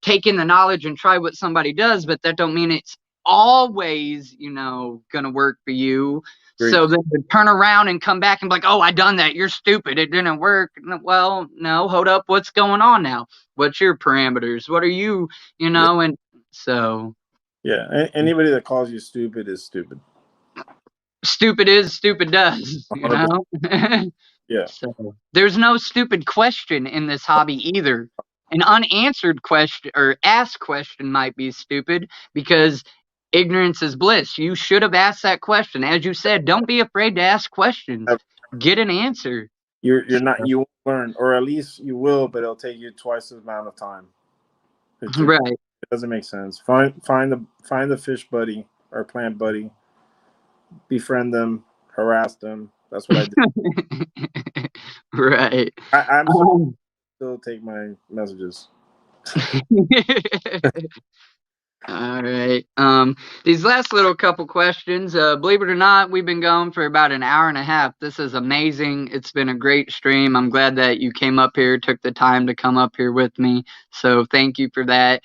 taking the knowledge and try what somebody does, but that don't mean it's always, going to work for you. Great. So then to turn around and come back and be like, oh, I done that. You're stupid. It didn't work. Well, no, hold up. What's going on now? What's your parameters? What are you, and so. Yeah, anybody that calls you stupid is stupid. Stupid is, stupid does, Yeah. So there's no stupid question in this hobby either. An unanswered question or asked question might be stupid because ignorance is bliss. You should have asked that question. As you said, don't be afraid to ask questions. Get an answer. You won't learn, or at least you will, but it'll take you twice the amount of time. Right. It doesn't make sense. Find the fish buddy or plant buddy, befriend them, harass them. That's what I do. Right. I'm still take my messages. All right. These last little couple questions, believe it or not, we've been going for about an hour and a half. This is amazing. It's been a great stream. I'm glad that you came up here, took the time to come up here with me. So thank you for that.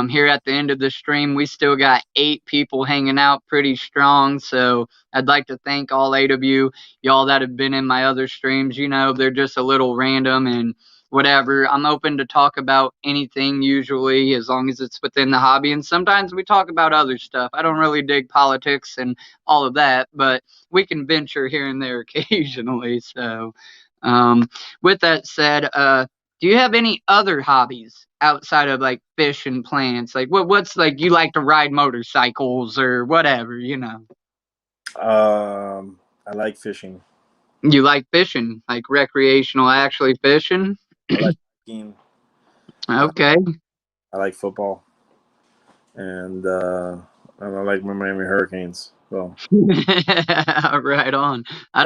Here at the end of the stream, we still got 8 people hanging out pretty strong. So I'd like to thank all 8 of you, y'all that have been in my other streams. They're just a little random and whatever. I'm open to talk about anything usually, as long as it's within the hobby. And sometimes we talk about other stuff. I don't really dig politics and all of that, but we can venture here and there occasionally. So, with that said, do you have any other hobbies outside of like fish and plants? Like what's like, you like to ride motorcycles or whatever, I like fishing. You like fishing, like recreational, actually fishing? I like skiing. Okay. I like football, and I like my Miami Hurricanes. So right on. I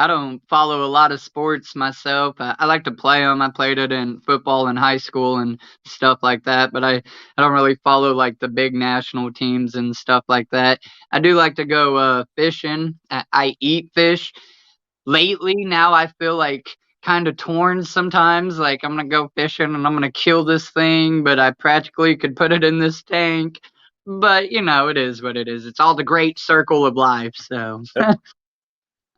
don't follow a lot of sports myself. I like to play them. I played it in football in high school and stuff like that, but I don't really follow like the big national teams and stuff like that. I do like to go fishing. I eat fish. Lately, now I feel like kind of torn sometimes. Like I'm gonna go fishing and I'm gonna kill this thing, but I practically could put it in this tank. But it is what it is. It's all the great circle of life. So,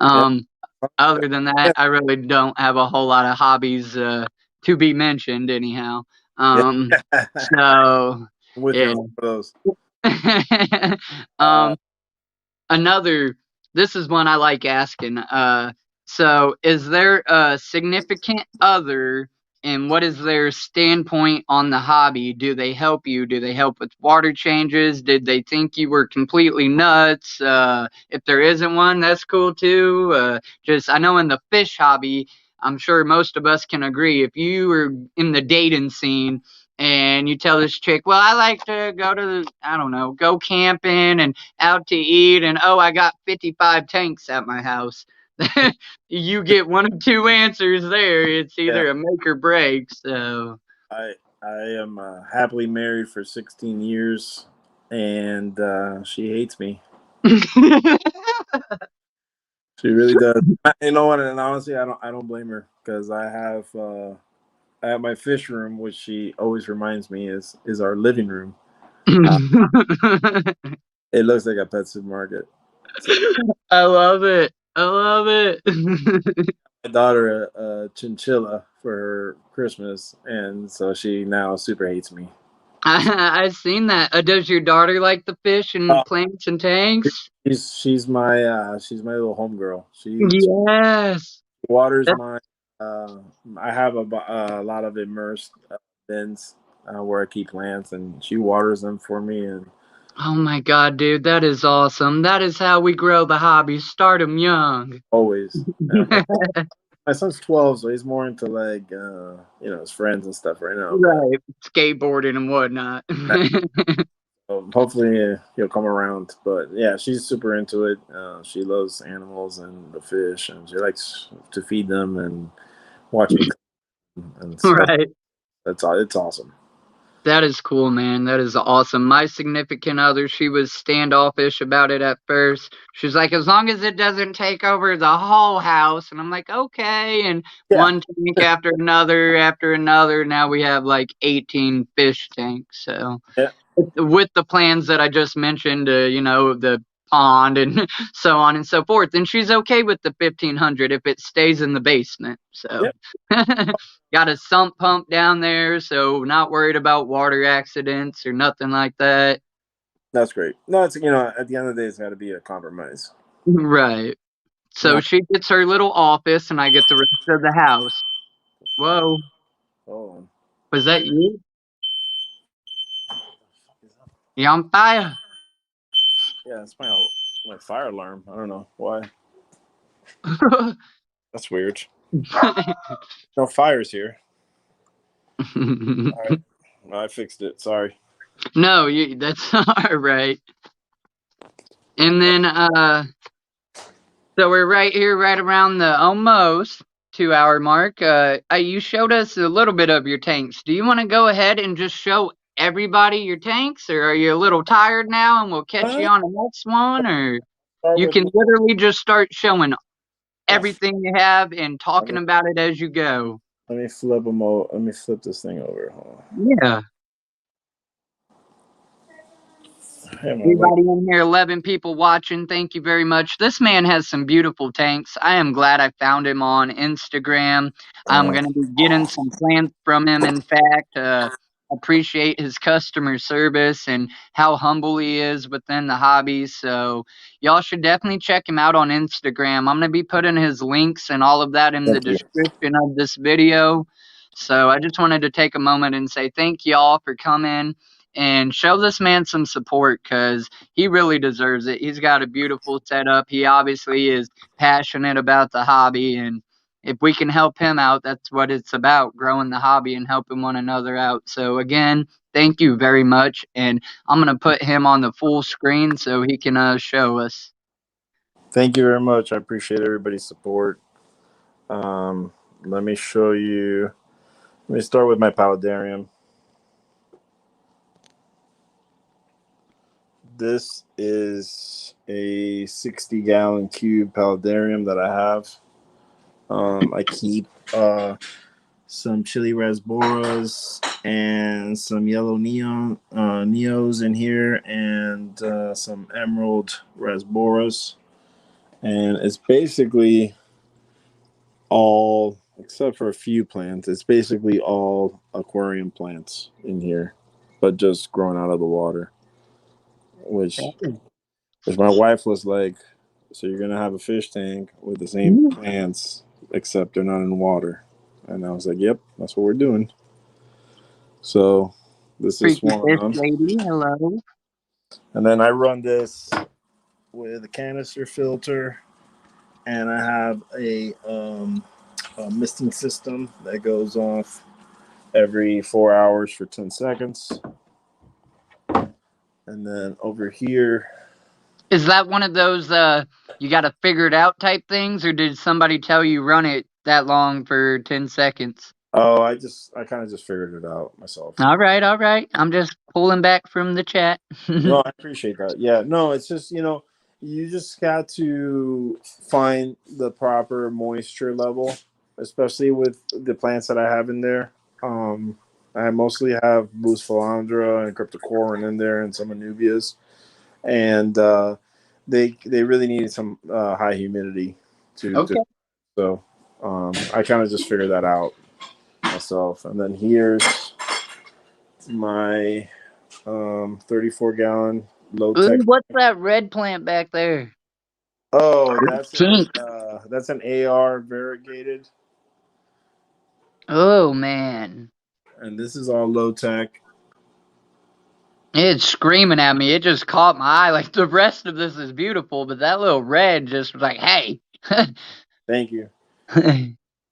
other than that, I really don't have a whole lot of hobbies to be mentioned, anyhow. So with yeah. those. This is one I like asking. So is there a significant other, and what is their standpoint on the hobby? Do they help you? Do they help with water changes? Did they think you were completely nuts? If there isn't one, that's cool too. I know in the fish hobby, I'm sure most of us can agree, if you were in the dating scene and you tell this chick, well, I like to go to, I don't know, go camping and out to eat, and oh, I got 55 tanks at my house. You get one of two answers there. It's Yeah. either a make or break. So I am happily married for 16 years, and she hates me. She really does. You know what? And honestly, I don't blame her, because I have my fish room, which she always reminds me is our living room. It looks like a pet supermarket. So, I love it. I love it. my daughter a chinchilla for her Christmas, and so she now super hates me. I've seen that. Does your daughter like the fish and Oh, plants and tanks? she's my little homegirl. She Yes. waters That- my. I have a lot of immersed bins where I keep plants, and she waters them for me. And Oh my God, dude, that is awesome. That is how we grow the hobby. Start them young. always, my son's 12, so he's more into like his friends and stuff right now. Right, skateboarding and whatnot. Hopefully he'll come around. But yeah, she's super into it. She loves animals and the fish, and she likes to feed them and watch them. And so Right. it's awesome. That is cool, man. That is awesome. My significant other, she was standoffish about it at first. She's like, as long as it doesn't take over the whole house. And I'm like, okay. And Yeah. one tank after another. Now we have like 18 fish tanks. So Yeah. with the plans that I just mentioned, the pond and so on and so forth. And she's okay with the 1,500 if it stays in the basement. So got a sump pump down there, so not worried about water accidents or nothing like that. That's great. No, it's at the end of the day, it's got to be a compromise. Right. So No. she gets her little office, and I get the rest of the house. Whoa. Oh. Was that you? You on fire? Yeah, it's my fire alarm. I don't know why. That's weird. No fires here. All right. I fixed it. Sorry. No, that's all right. And then, so we're right here, right around the almost 2-hour mark. You showed us a little bit of your tanks. Do you want to go ahead and just show everybody your tanks, or are you a little tired now and we'll catch you on the next one, or you can literally just start showing everything you have and talking about it as you go? Let me flip them over. Let me flip this thing over. Hold on. Yeah. Hey, Everybody in here, 11 people watching, thank you very much. This man has some beautiful tanks. I am glad I found him on Instagram. I'm going to be getting some plants from him. In fact, appreciate his customer service and how humble he is within the hobby. So y'all should definitely check him out on Instagram. I'm going to be putting his links and all of that in the description of this video. So I just wanted to take a moment and say thank y'all for coming and show this man some support, because he really deserves it. He's got a beautiful setup. He obviously is passionate about the hobby, and if we can help him out, that's what it's about, growing the hobby and helping one another out. So again, thank you very much, and I'm going to put him on the full screen so he can show us. Thank you very much. I appreciate everybody's support. Let me show you. Let me start with my Paludarium. This is a 60-gallon cube Paludarium that I have. I keep some chili rasboras and some yellow neos in here, and some emerald rasboras. And it's basically all, except for a few plants, it's basically all aquarium plants in here, but just growing out of the water. Which my wife was like, so you're gonna have a fish tank with the same plants, except they're not in water. And I was like, yep, that's what we're doing. So this is one of them. Lady, hello. And then I run this with a canister filter, and I have a misting system that goes off every 4 hours for 10 seconds. And then over here. Is that one of those you got to figure it out type things, or did somebody tell you run it that long for 10 seconds? Oh, I kind of just figured it out myself. All right. I'm just pulling back from the chat. No, I appreciate that. Yeah, no, it's just, you just got to find the proper moisture level, especially with the plants that I have in there. I mostly have Booslander and Cryptocorin in there and some Anubias. And they really needed some high humidity Okay. so I kind of just figured that out myself. And then here's my 34-gallon low-tech. What's that red plant back there? Oh, that's an AR variegated. Oh, man. And this is all low-tech. It's screaming at me. It just caught my eye. Like, the rest of this is beautiful, but that little red just was like, hey. Thank you.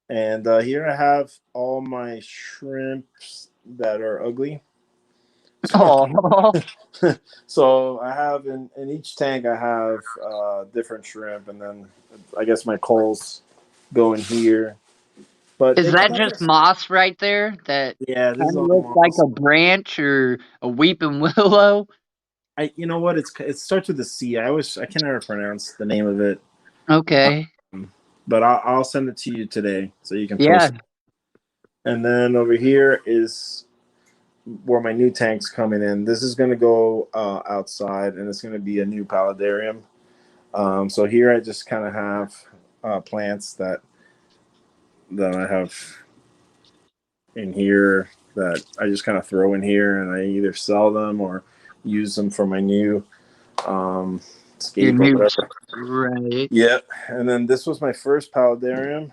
And here I have all my shrimps that are ugly. Oh. So I have in each tank I have different shrimp, and then I guess my coals go in here. But is that just moss right there? That yeah, this kind of looks like a branch or a weeping willow. You know what? It starts with a C. I can never pronounce the name of it. Okay. But I'll send it to you today so you can post Yeah. it. And then over here is where my new tank's coming in. This is going to go outside, and it's going to be a new Paludarium. So here I just kind of have plants that I have in here that I just kind of throw in here, and I either sell them or use them for my new scape or whatever. Right. Yep. And then this was my first Paludarium.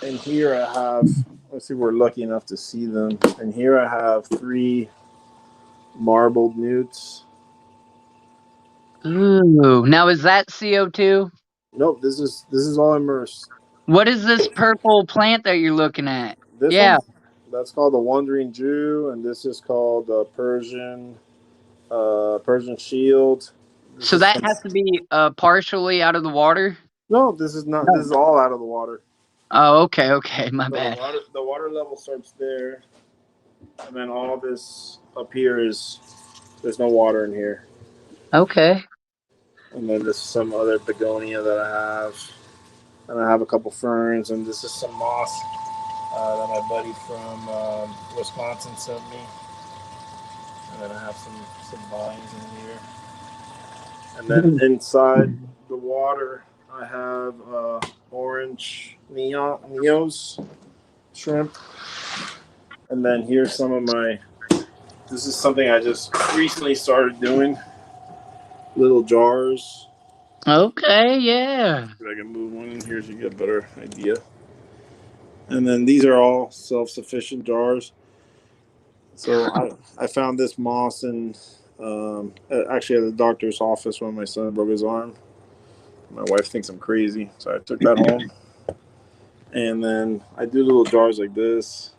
And here I have, let's see if we're lucky enough to see them. And here I have 3 marbled newts. Ooh. Now, is that CO2? Nope, this is all immersed. What is this purple plant that you're looking at? This one, that's called the Wandering Jew, and this is called the Persian Shield. So that has to be partially out of the water? No, this is not. No. This is all out of the water. Oh, okay, my bad. The water level starts there, and then all this up here there's no water in here. Okay. And then this is some other begonia that I have, and I have a couple ferns, and this is some moss that my buddy from Wisconsin sent me. And then I have some vines in here. And then inside the water, I have orange Neos shrimp. And then here's some of this is something I just recently started doing. Little jars. Okay, yeah. If I can move one in here so you get a better idea. And then these are all self-sufficient jars. So I found this moss in actually at the doctor's office when my son broke his arm. My wife thinks I'm crazy, so I took that home. And then I do little jars like this.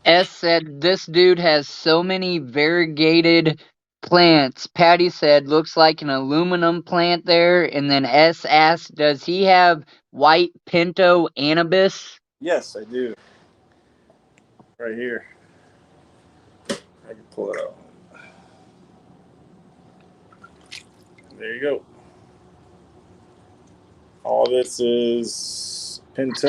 S said this dude has so many variegated plants. Patty said looks like an aluminum plant there. And then S asked, does he have white pinto Anubis? Yes, I do. Right here. I can pull it out. There you go. All this is pinto.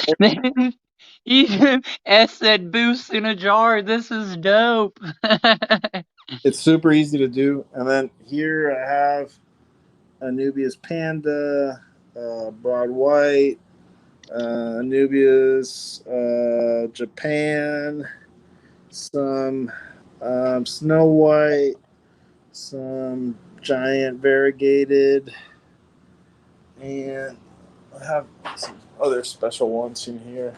Even S said boost in a jar. This is dope. It's super easy to do. And then here I have Anubias Panda, Broad White, Anubias Japan, some Snow White, some giant variegated, and I have some other special ones in here.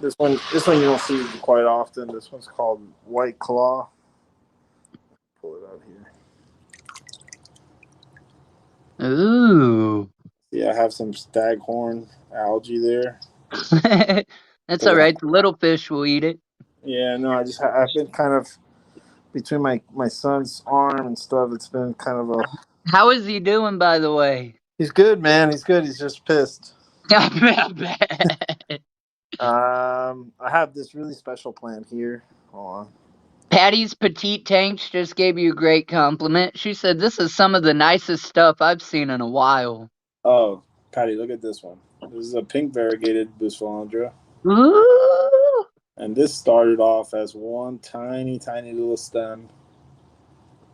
This one you don't see quite often. This one's called White Claw. Pull it out here. Ooh. Yeah, I have some staghorn algae there. That's all right. The little fish will eat it. Yeah, no, I've been kind of between my son's arm and stuff. It's been kind of a. How is he doing, by the way? He's good, man. He's good. He's just pissed. I bet. I have this really special plant here. Hold on. Patty's Petite Tanks just gave you a great compliment. She said, "This is some of the nicest stuff I've seen in a while." Oh, Patty, look at this one. This is a pink variegated Booslander. Ooh. And this started off as one tiny, tiny little stem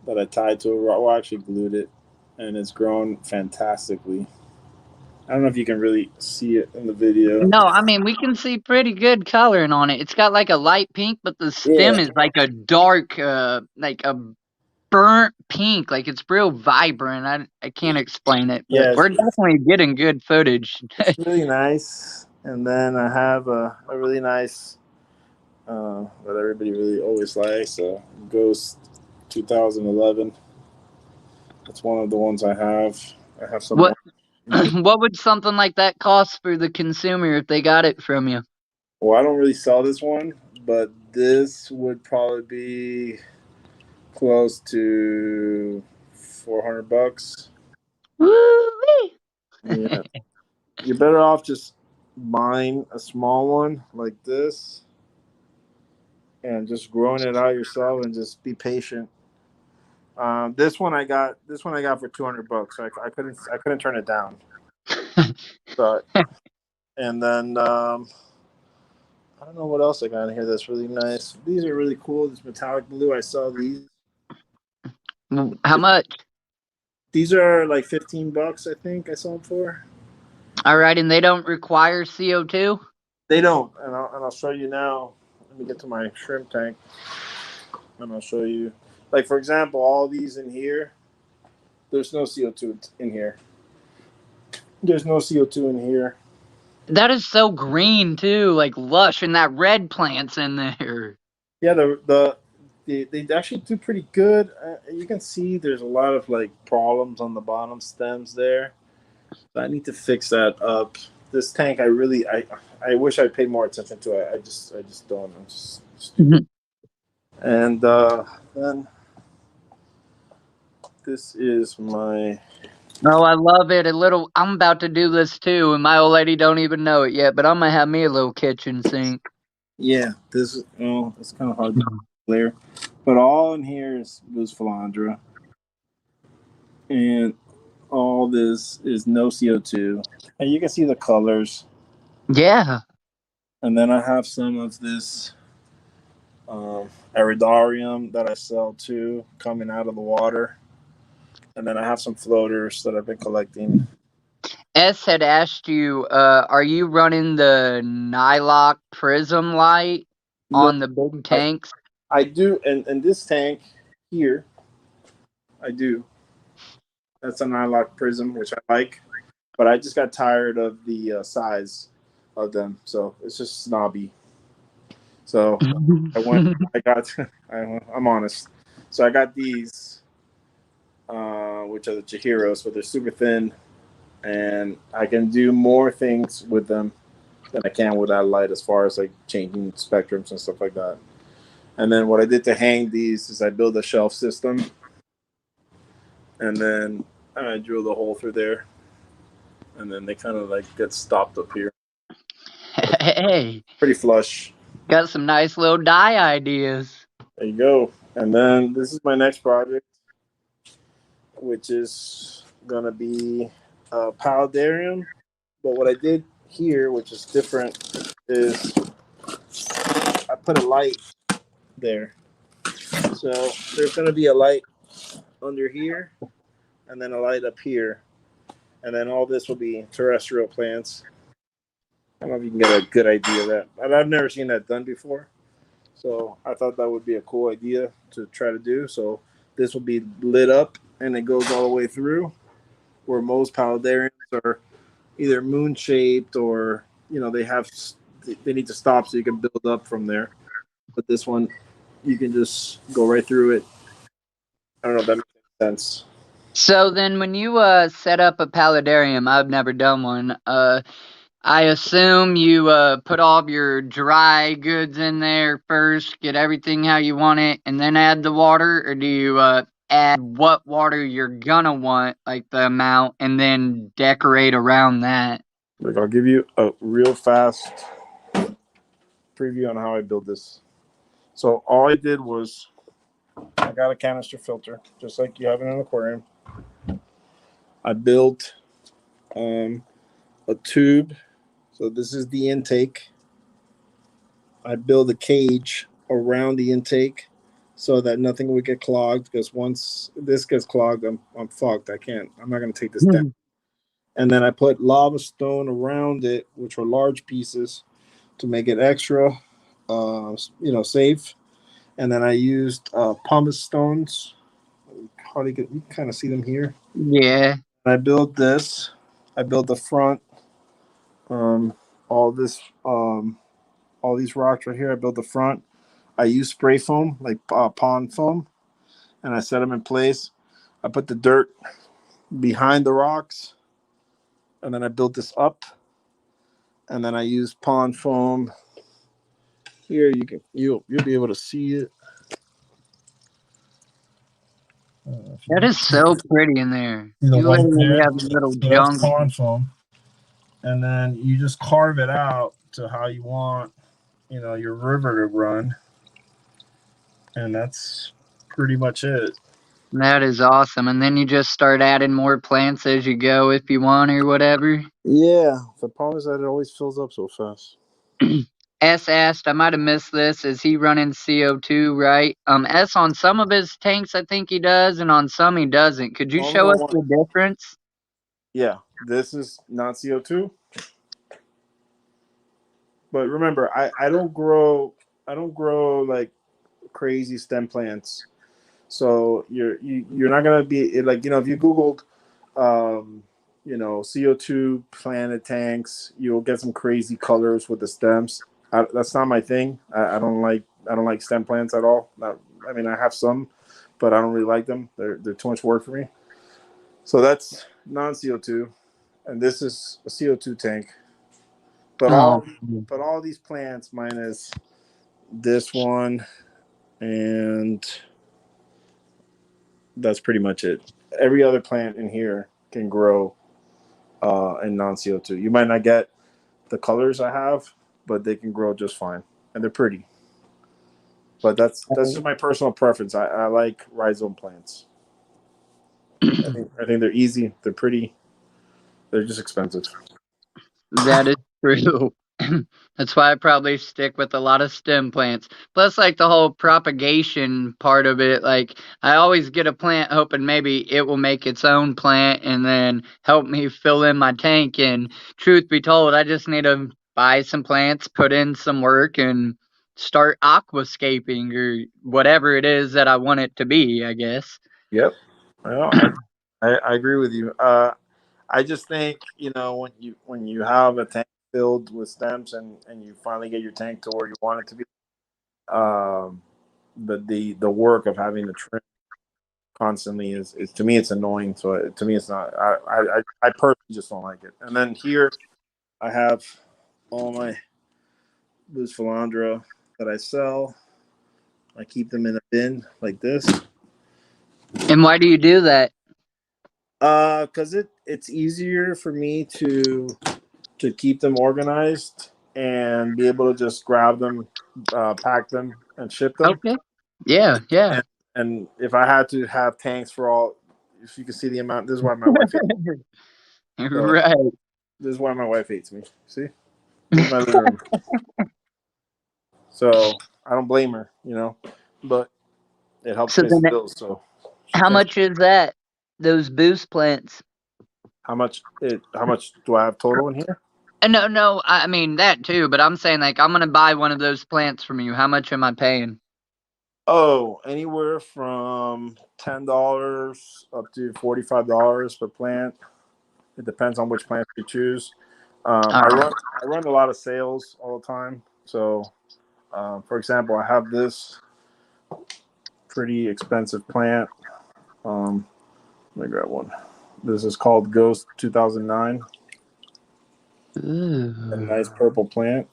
that I tied to a rock. Well, I actually glued it, and it's grown fantastically. I don't know if you can really see it in the video. No, I mean, we can see pretty good coloring on it. It's got like a light pink, but the Yeah. stem is like a dark, like a burnt pink. Like it's real vibrant. I can't explain it, but Yeah, we're definitely getting good footage. it's really nice. And then I have a really nice, that everybody really always likes, Ghost 2011. That's one of the ones I have. I have some. What what would something like that cost for the consumer if they got it from you? Well, I don't really sell this one, but this would probably be close to $400. Woo-wee. Yeah. You're better off just buying a small one like this and just growing it out yourself and just be patient. This one I got for $200. I couldn't turn it down. But and then I don't know what else I got in here that's really nice. These are really cool. This metallic blue, I saw these. How much? These are like $15, I think I saw them for. All right, and they don't require CO2? They don't, and I'll show you now. Let me get to my shrimp tank, and I'll show you. Like, for example, all these in here, there's no CO2 in here. There's no CO2 in here. That is so green too, like lush, and that red plant's in there. Yeah, they actually do pretty good. You can see there's a lot of like problems on the bottom stems there. So I need to fix that up. This tank, I wish I paid more attention to it. I just don't. I'm just stupid. And then this is my. Oh, I love it. I'm about to do this too, and my old lady don't even know it yet, but I'm gonna have me a little kitchen sink. Yeah, this it's kind of hard to clear, but all in here is Booslander, and all this is no CO2, and you can see the colors. Yeah. And then I have some of this Aridarium that I sell too, coming out of the water. And then I have some floaters that I've been collecting. S had asked you, are you running the Nylock Prism light on the big tanks? I do, and this tank here, I do. That's a Nylock Prism, which I like, but I just got tired of the size of them, so it's just snobby. So I'm honest. So I got these, which are the Chihiros, but they're super thin, and I can do more things with them than I can with that light as far as like changing spectrums and stuff like that. And then what I did to hang these is I built a shelf system, and then I drilled a hole through there, and then they kind of like get stopped up here. Hey, pretty flush. Got some nice little dye ideas. There you go. And then this is my next project, which is gonna be a Paludarium. But what I did here, which is different, is I put a light there. So there's gonna be a light under here, and then a light up here, and then all this will be terrestrial plants. I don't know if you can get a good idea of that. I've never seen that done before, so I thought that would be a cool idea to try to do. So this will be lit up, and it goes all the way through, where most Paludariums are either moon-shaped or, you know, they need to stop so you can build up from there. But this one, you can just go right through it. I don't know if that makes sense. So then when you set up a Paludarium, I've never done one, I assume you put all of your dry goods in there first, get everything how you want it, and then add the water, or do you add what water you're gonna want, like the amount, and then decorate around that? Like, I'll give you a real fast preview on how I build this. So all I did was I got a canister filter, just like you have in an aquarium. I built a tube. So this is the intake. I build a cage around the intake so that nothing would get clogged, because once this gets clogged, I'm fucked. I'm not gonna take this down. And then I put lava stone around it, which were large pieces, to make it extra, safe. And then I used pumice stones. How do you get? You kind of see them here. Yeah. I built this. I built the front. All this. All these rocks right here. I built the front. I used spray foam, like pond foam, and I set them in place. I put the dirt behind the rocks, and then I built this up. And then I used pond foam. Here you'll be able to see it. That is so pretty in there. The You white literally there. have a little So that's jungle. pond foam. And then you just carve it out to how you want, your river to run. And that's pretty much it. That is awesome. And then you just start adding more plants as you go if you want or whatever. Yeah, the problem is that it always fills up so fast. S asked, I might have missed this. Is he running CO2, right? S on some of his tanks, I think he does, and on some he doesn't. Could you show us the difference? Yeah, this is not CO2. But remember, I don't grow like crazy stem plants. So you're not gonna be like, if you Googled CO2 planted tanks, you'll get some crazy colors with the stems. That's not my thing. I don't like stem plants at all. I mean, I have some, but I don't really like them. They're too much work for me. So that's non CO2, and this is a CO2 tank. But all these plants minus this one, and that's pretty much it. Every other plant in here can grow in non CO2. You might not get the colors I have, but they can grow just fine, and they're pretty. But that's just my personal preference. I like rhizome plants. I think they're easy. They're pretty. They're just expensive. That is true. That's why I probably stick with a lot of stem plants. Plus, like the whole propagation part of it, like I always get a plant hoping maybe it will make its own plant and then help me fill in my tank. And truth be told, I just need to buy some plants, put in some work, and start aquascaping or whatever it is that I want it to be, I guess. Yep. Well, I agree with you. I just think, when you have a tank filled with stems and you finally get your tank to where you want it to be, the work of having to trim constantly is to me, it's annoying. So to me, it's not. I personally just don't like it. And then here I have all my Booslander that I sell. I keep them in a bin like this. And why do you do that? Because it's easier for me to keep them organized and be able to just grab them, pack them, and ship them. Okay. Yeah, yeah. And if I had to have tanks for all, if you can see the amount, this is why my wife hates me. Right. This is why my wife hates me. See? This is my living room. So I don't blame her, but it helps So pay then the bills. So how much is that? Those boost plants? how much do I have total in here? No, I mean that too, but I'm saying like I'm gonna buy one of those plants from you. How much am I paying? Oh, anywhere from $10 up to $45 per plant. It depends on which plant you choose. I run a lot of sales all the time. So, for example, I have this pretty expensive plant. Let me grab one. This is called Ghost 2009. Ooh. A nice purple plant.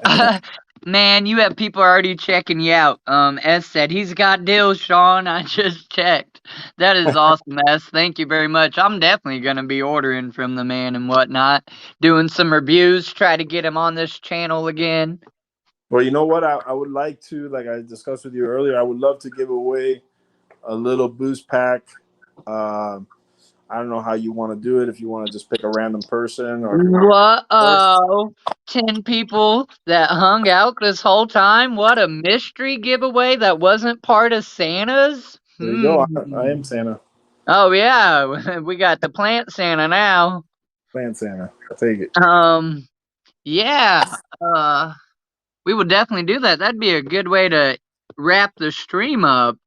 And Man, you have people already checking you out. S said he's got deals, Shawn. I just checked. That is awesome, S. Thank you very much. I'm definitely gonna be ordering from the man and whatnot, doing some reviews, try to get him on this channel again. well, you know what? I would like to, like I discussed with you earlier, I would love to give away a little boost pack. I don't know how you want to do it. If you want to just pick a random person, or if you want Whoa, 10 people that hung out this whole time. What a mystery giveaway that wasn't part of Santa's. there you go. I am Santa. Oh yeah, we got the plant Santa now. Plant Santa. I'll take it. Yeah. We would definitely do that. That'd be a good way to wrap the stream up.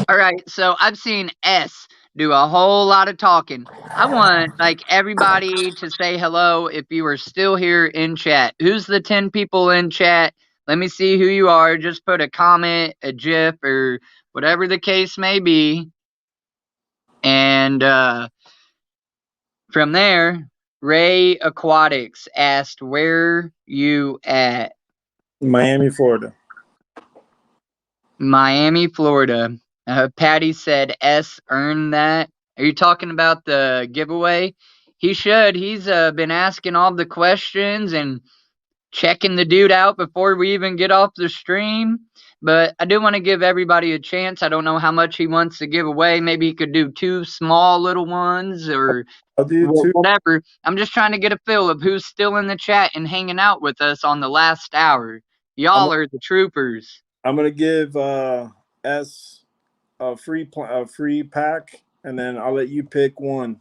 All right, so I've seen S do a whole lot of talking. I want like everybody to say hello if you are still here in chat. Who's the 10 people in chat? Let me see who you are. Just put a comment, a GIF, or whatever the case may be. And from there, Ray Aquatics asked, where you at? Miami, Florida. Miami, Florida. Patty said S earned that. Are you talking about the giveaway? He should. He's been asking all the questions and checking the dude out before we even get off the stream. But I do want to give everybody a chance. I don't know how much he wants to give away. Maybe he could do 2 small little ones or I'll do 2. whatever. I'm just trying to get a feel of who's still in the chat and hanging out with us on the last hour. Y'all are the troopers. I'm gonna give S a free pack, and then I'll let you pick one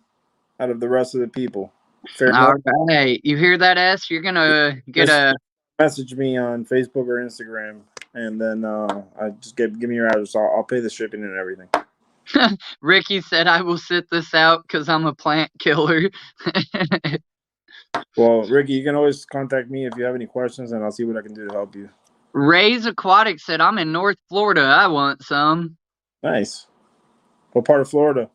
out of the rest of the people. Fair enough? All right, you hear that, S? You're gonna get a message me on Facebook or Instagram, and then I just give me your address. I'll pay the shipping and everything. Ricky said I will sit this out because I'm a plant killer. Well, Ricky, you can always contact me if you have any questions, and I'll see what I can do to help you. Ray's Aquatic said I'm in North Florida. I want some. Nice. What part of Florida?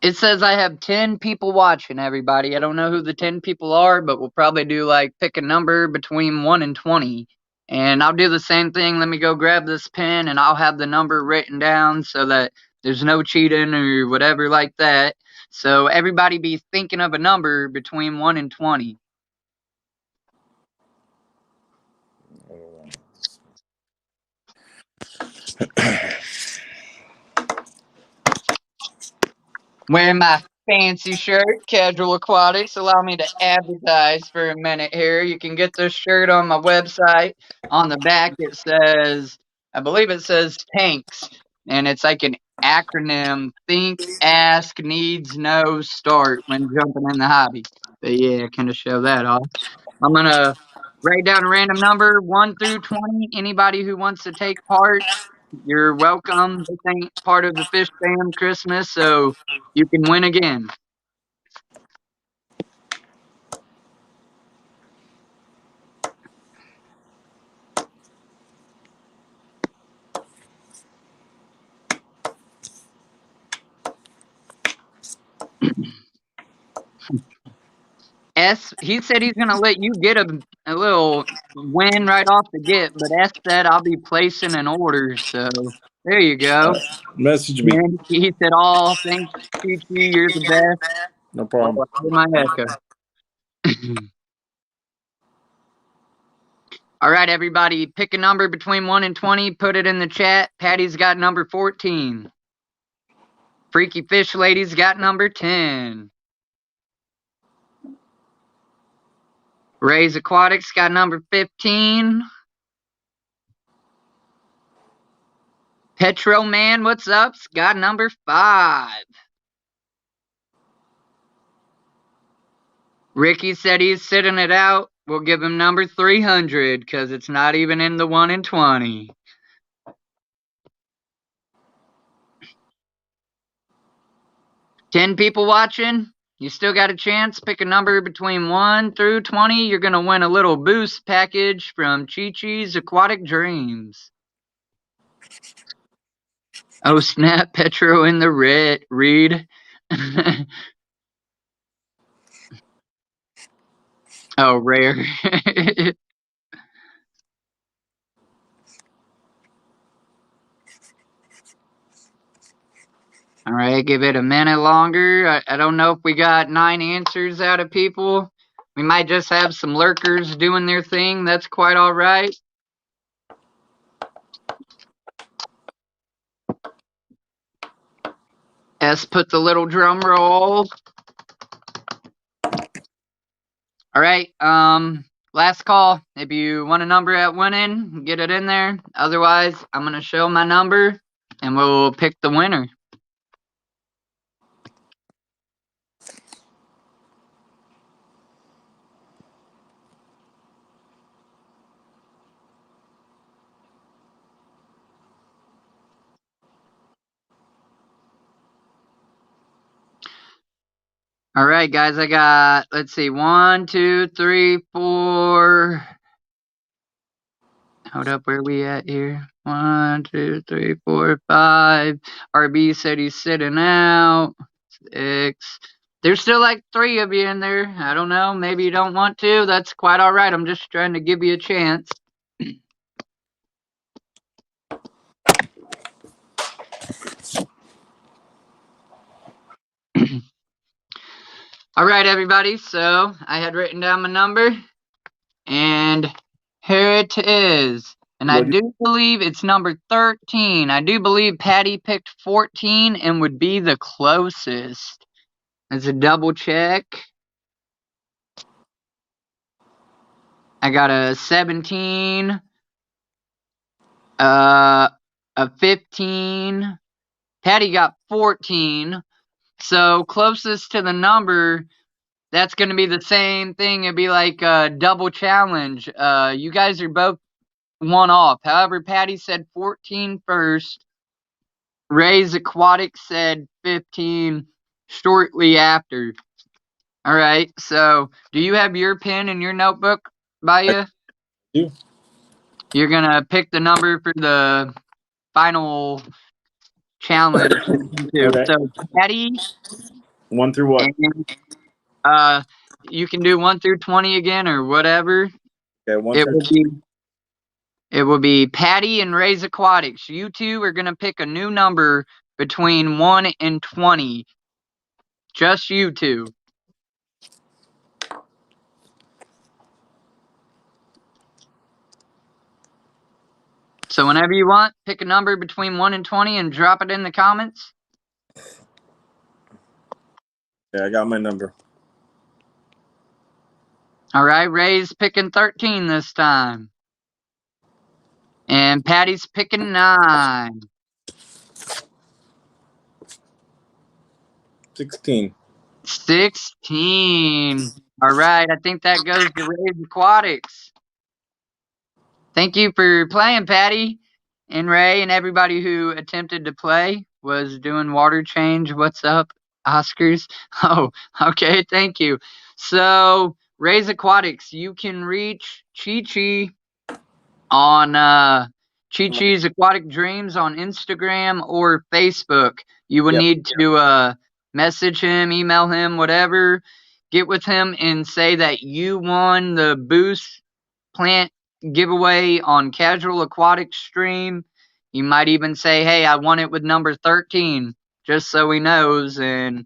It says I have 10 people watching, everybody. I don't know who the 10 people are, but we'll probably do like pick a number between 1 and 20. And I'll do the same thing. Let me go grab this pen and I'll have the number written down so that there's no cheating or whatever like that. So everybody be thinking of a number between 1 and 20. Wearing my fancy shirt, Casual Aquatics. Allow me to advertise for a minute here. You can get this shirt on my website. On the back it says, I believe it says Tanks. And it's like an acronym: think, ask, needs, know, start when jumping in the hobby. But yeah, kind of show that off. I'm going to write down a random number, 1 through 20. Anybody who wants to take part, you're welcome. This ain't part of the Fish Fam Christmas, so you can win again. S, he said he's going to let you get a little win right off the get, but S said I'll be placing an order, so there you go. Message me. And he said, oh, thanks, Chichi, you're the best. No problem. Oh, my echo. All right, everybody, pick a number between 1 and 20, put it in the chat. Patty's got number 14. Freaky Fish Lady's got number 10. Ray's Aquatics got number 15. Petro Man, what's up's got number 5. Ricky said he's sitting it out. We'll give him number 300 because it's not even in the 1 and 20. $10 people watching. You still got a chance. Pick a number between 1 through 20. You're going to win a little boost package from Chichi's Aquatic Dreams. Oh snap! Petro in the read. Oh, rare. All right, give it a minute longer. I don't know if we got 9 answers out of people. We might just have some lurkers doing their thing. That's quite all right. S put the little drum roll. All right, last call. If you want a number at winning, get it in there. Otherwise, I'm going to show my number, and we'll pick the winner. All right, guys, I got, let's see, 1, 2, 3, 4. Hold up, where are we at here? 1, 2, 3, 4, 5. RB said he's sitting out. 6. There's still like 3 of you in there. I don't know. Maybe you don't want to. That's quite all right. I'm just trying to give you a chance. All right, everybody. So I had written down my number, and here it is. And I do believe it's number 13. I do believe Patty picked 14 and would be the closest. Let's double check. I got a 17, a 15. Patty got 14. So closest to the number, that's going to be the same thing. It'd be like a double challenge. You guys are both one off. However, Patty said 14 first. Ray's Aquatic said 15 shortly after. All right. So do you have your pen and your notebook by you? I do. You're going to pick the number for the final challenge. Okay. So Patty. 1 through what? And, you can do 1 through 20 again or whatever. Okay, 1 through It will be Patty and Ray's Aquatics. You two are going to pick a new number between 1 and 20. Just you two. So whenever you want, pick a number between 1 and 20 and drop it in the comments. Yeah, I got my number. All right, Ray's picking 13 this time. And Patty's picking 9. 16. 16. All right, I think that goes to Ray's Aquatics. Thank you for playing, Patty and Ray, and everybody who attempted to play was doing water change. What's up, Oscars? Oh, okay, thank you. So, Ray's Aquatics, you can reach Chichi on Chichi's Aquatic Dreams on Instagram or Facebook. You would need to message him, email him, whatever. Get with him and say that you won the Boost plant giveaway on Casual Aquatic stream. You might even say, hey, I won it with number 13, just so he knows, and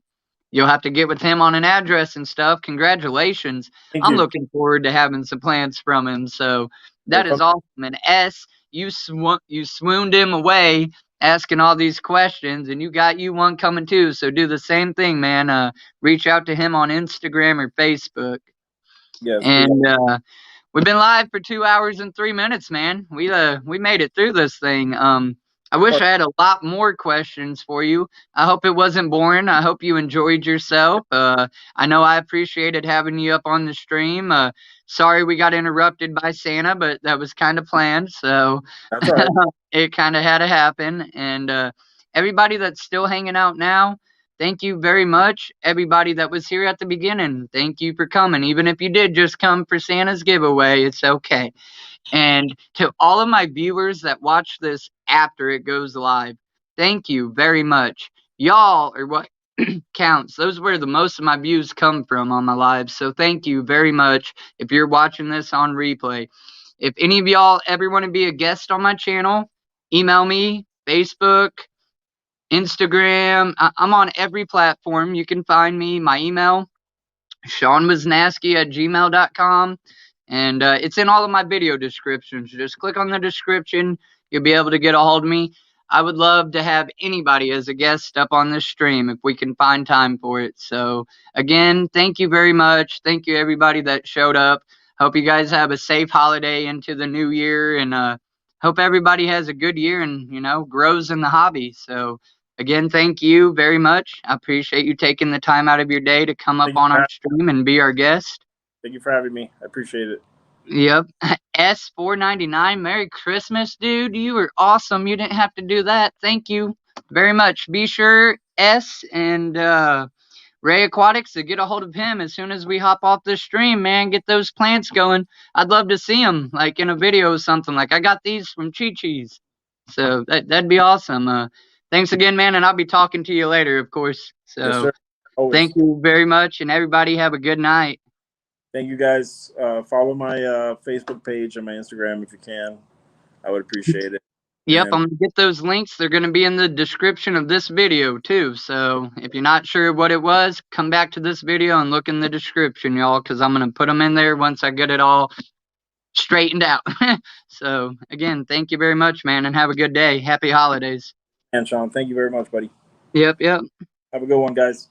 you'll have to get with him on an address and stuff. Congratulations. I'm looking forward to having some plants from him, so that is awesome. And S, you swooned him away asking all these questions, and you got you one coming too, so do the same thing, man. Reach out to him on Instagram or Facebook. Yes. And we've been live for 2 hours and 3 minutes, man. We made it through this thing. I wish I had a lot more questions for you. I hope it wasn't boring. I hope you enjoyed yourself. I know I appreciated having you up on the stream. Sorry we got interrupted by Santa, but that was kind of planned, so That's right. it kind of had to happen. And everybody that's still hanging out now, thank you very much. Everybody that was here at the beginning, thank you for coming. Even if you did just come for Santa's giveaway, it's okay. And to all of my viewers that watch this after it goes live, thank you very much. Y'all are what counts. Those where the most of my views come from on my lives. So thank you very much if you're watching this on replay. If any of y'all ever want to be a guest on my channel, email me, Facebook, Instagram. I'm on every platform. You can find me. My email, shawnwisnasky@gmail.com. And it's in all of my video descriptions. Just click on the description. You'll be able to get a hold of me. I would love to have anybody as a guest up on this stream if we can find time for it. So, again, thank you very much. Thank you, everybody that showed up. Hope you guys have a safe holiday into the new year. And hope everybody has a good year and, grows in the hobby. So, again, thank you very much. I appreciate you taking the time out of your day to come up on our stream and be our guest. Thank you for having me. I appreciate it. Yep. S499, Merry Christmas, dude. You were awesome. You didn't have to do that. Thank you very much. Be sure S and Ray Aquatics to get a hold of him as soon as we hop off this stream, man. Get those plants going. I'd love to see them, like in a video or something. Like, I got these from Chi-Chi's. So that'd be awesome. Thanks again, man, and I'll be talking to you later, of course. So yes, sir. Always. Thank you very much, and everybody have a good night. Thank you, guys. Follow my Facebook page and my Instagram if you can. I would appreciate it. Yep, I'm going to get those links. They're going to be in the description of this video, too. So if you're not sure what it was, come back to this video and look in the description, y'all, because I'm going to put them in there once I get it all straightened out. So, again, thank you very much, man, and have a good day. Happy holidays. And Shawn, thank you very much, buddy. Yep. Have a good one, guys.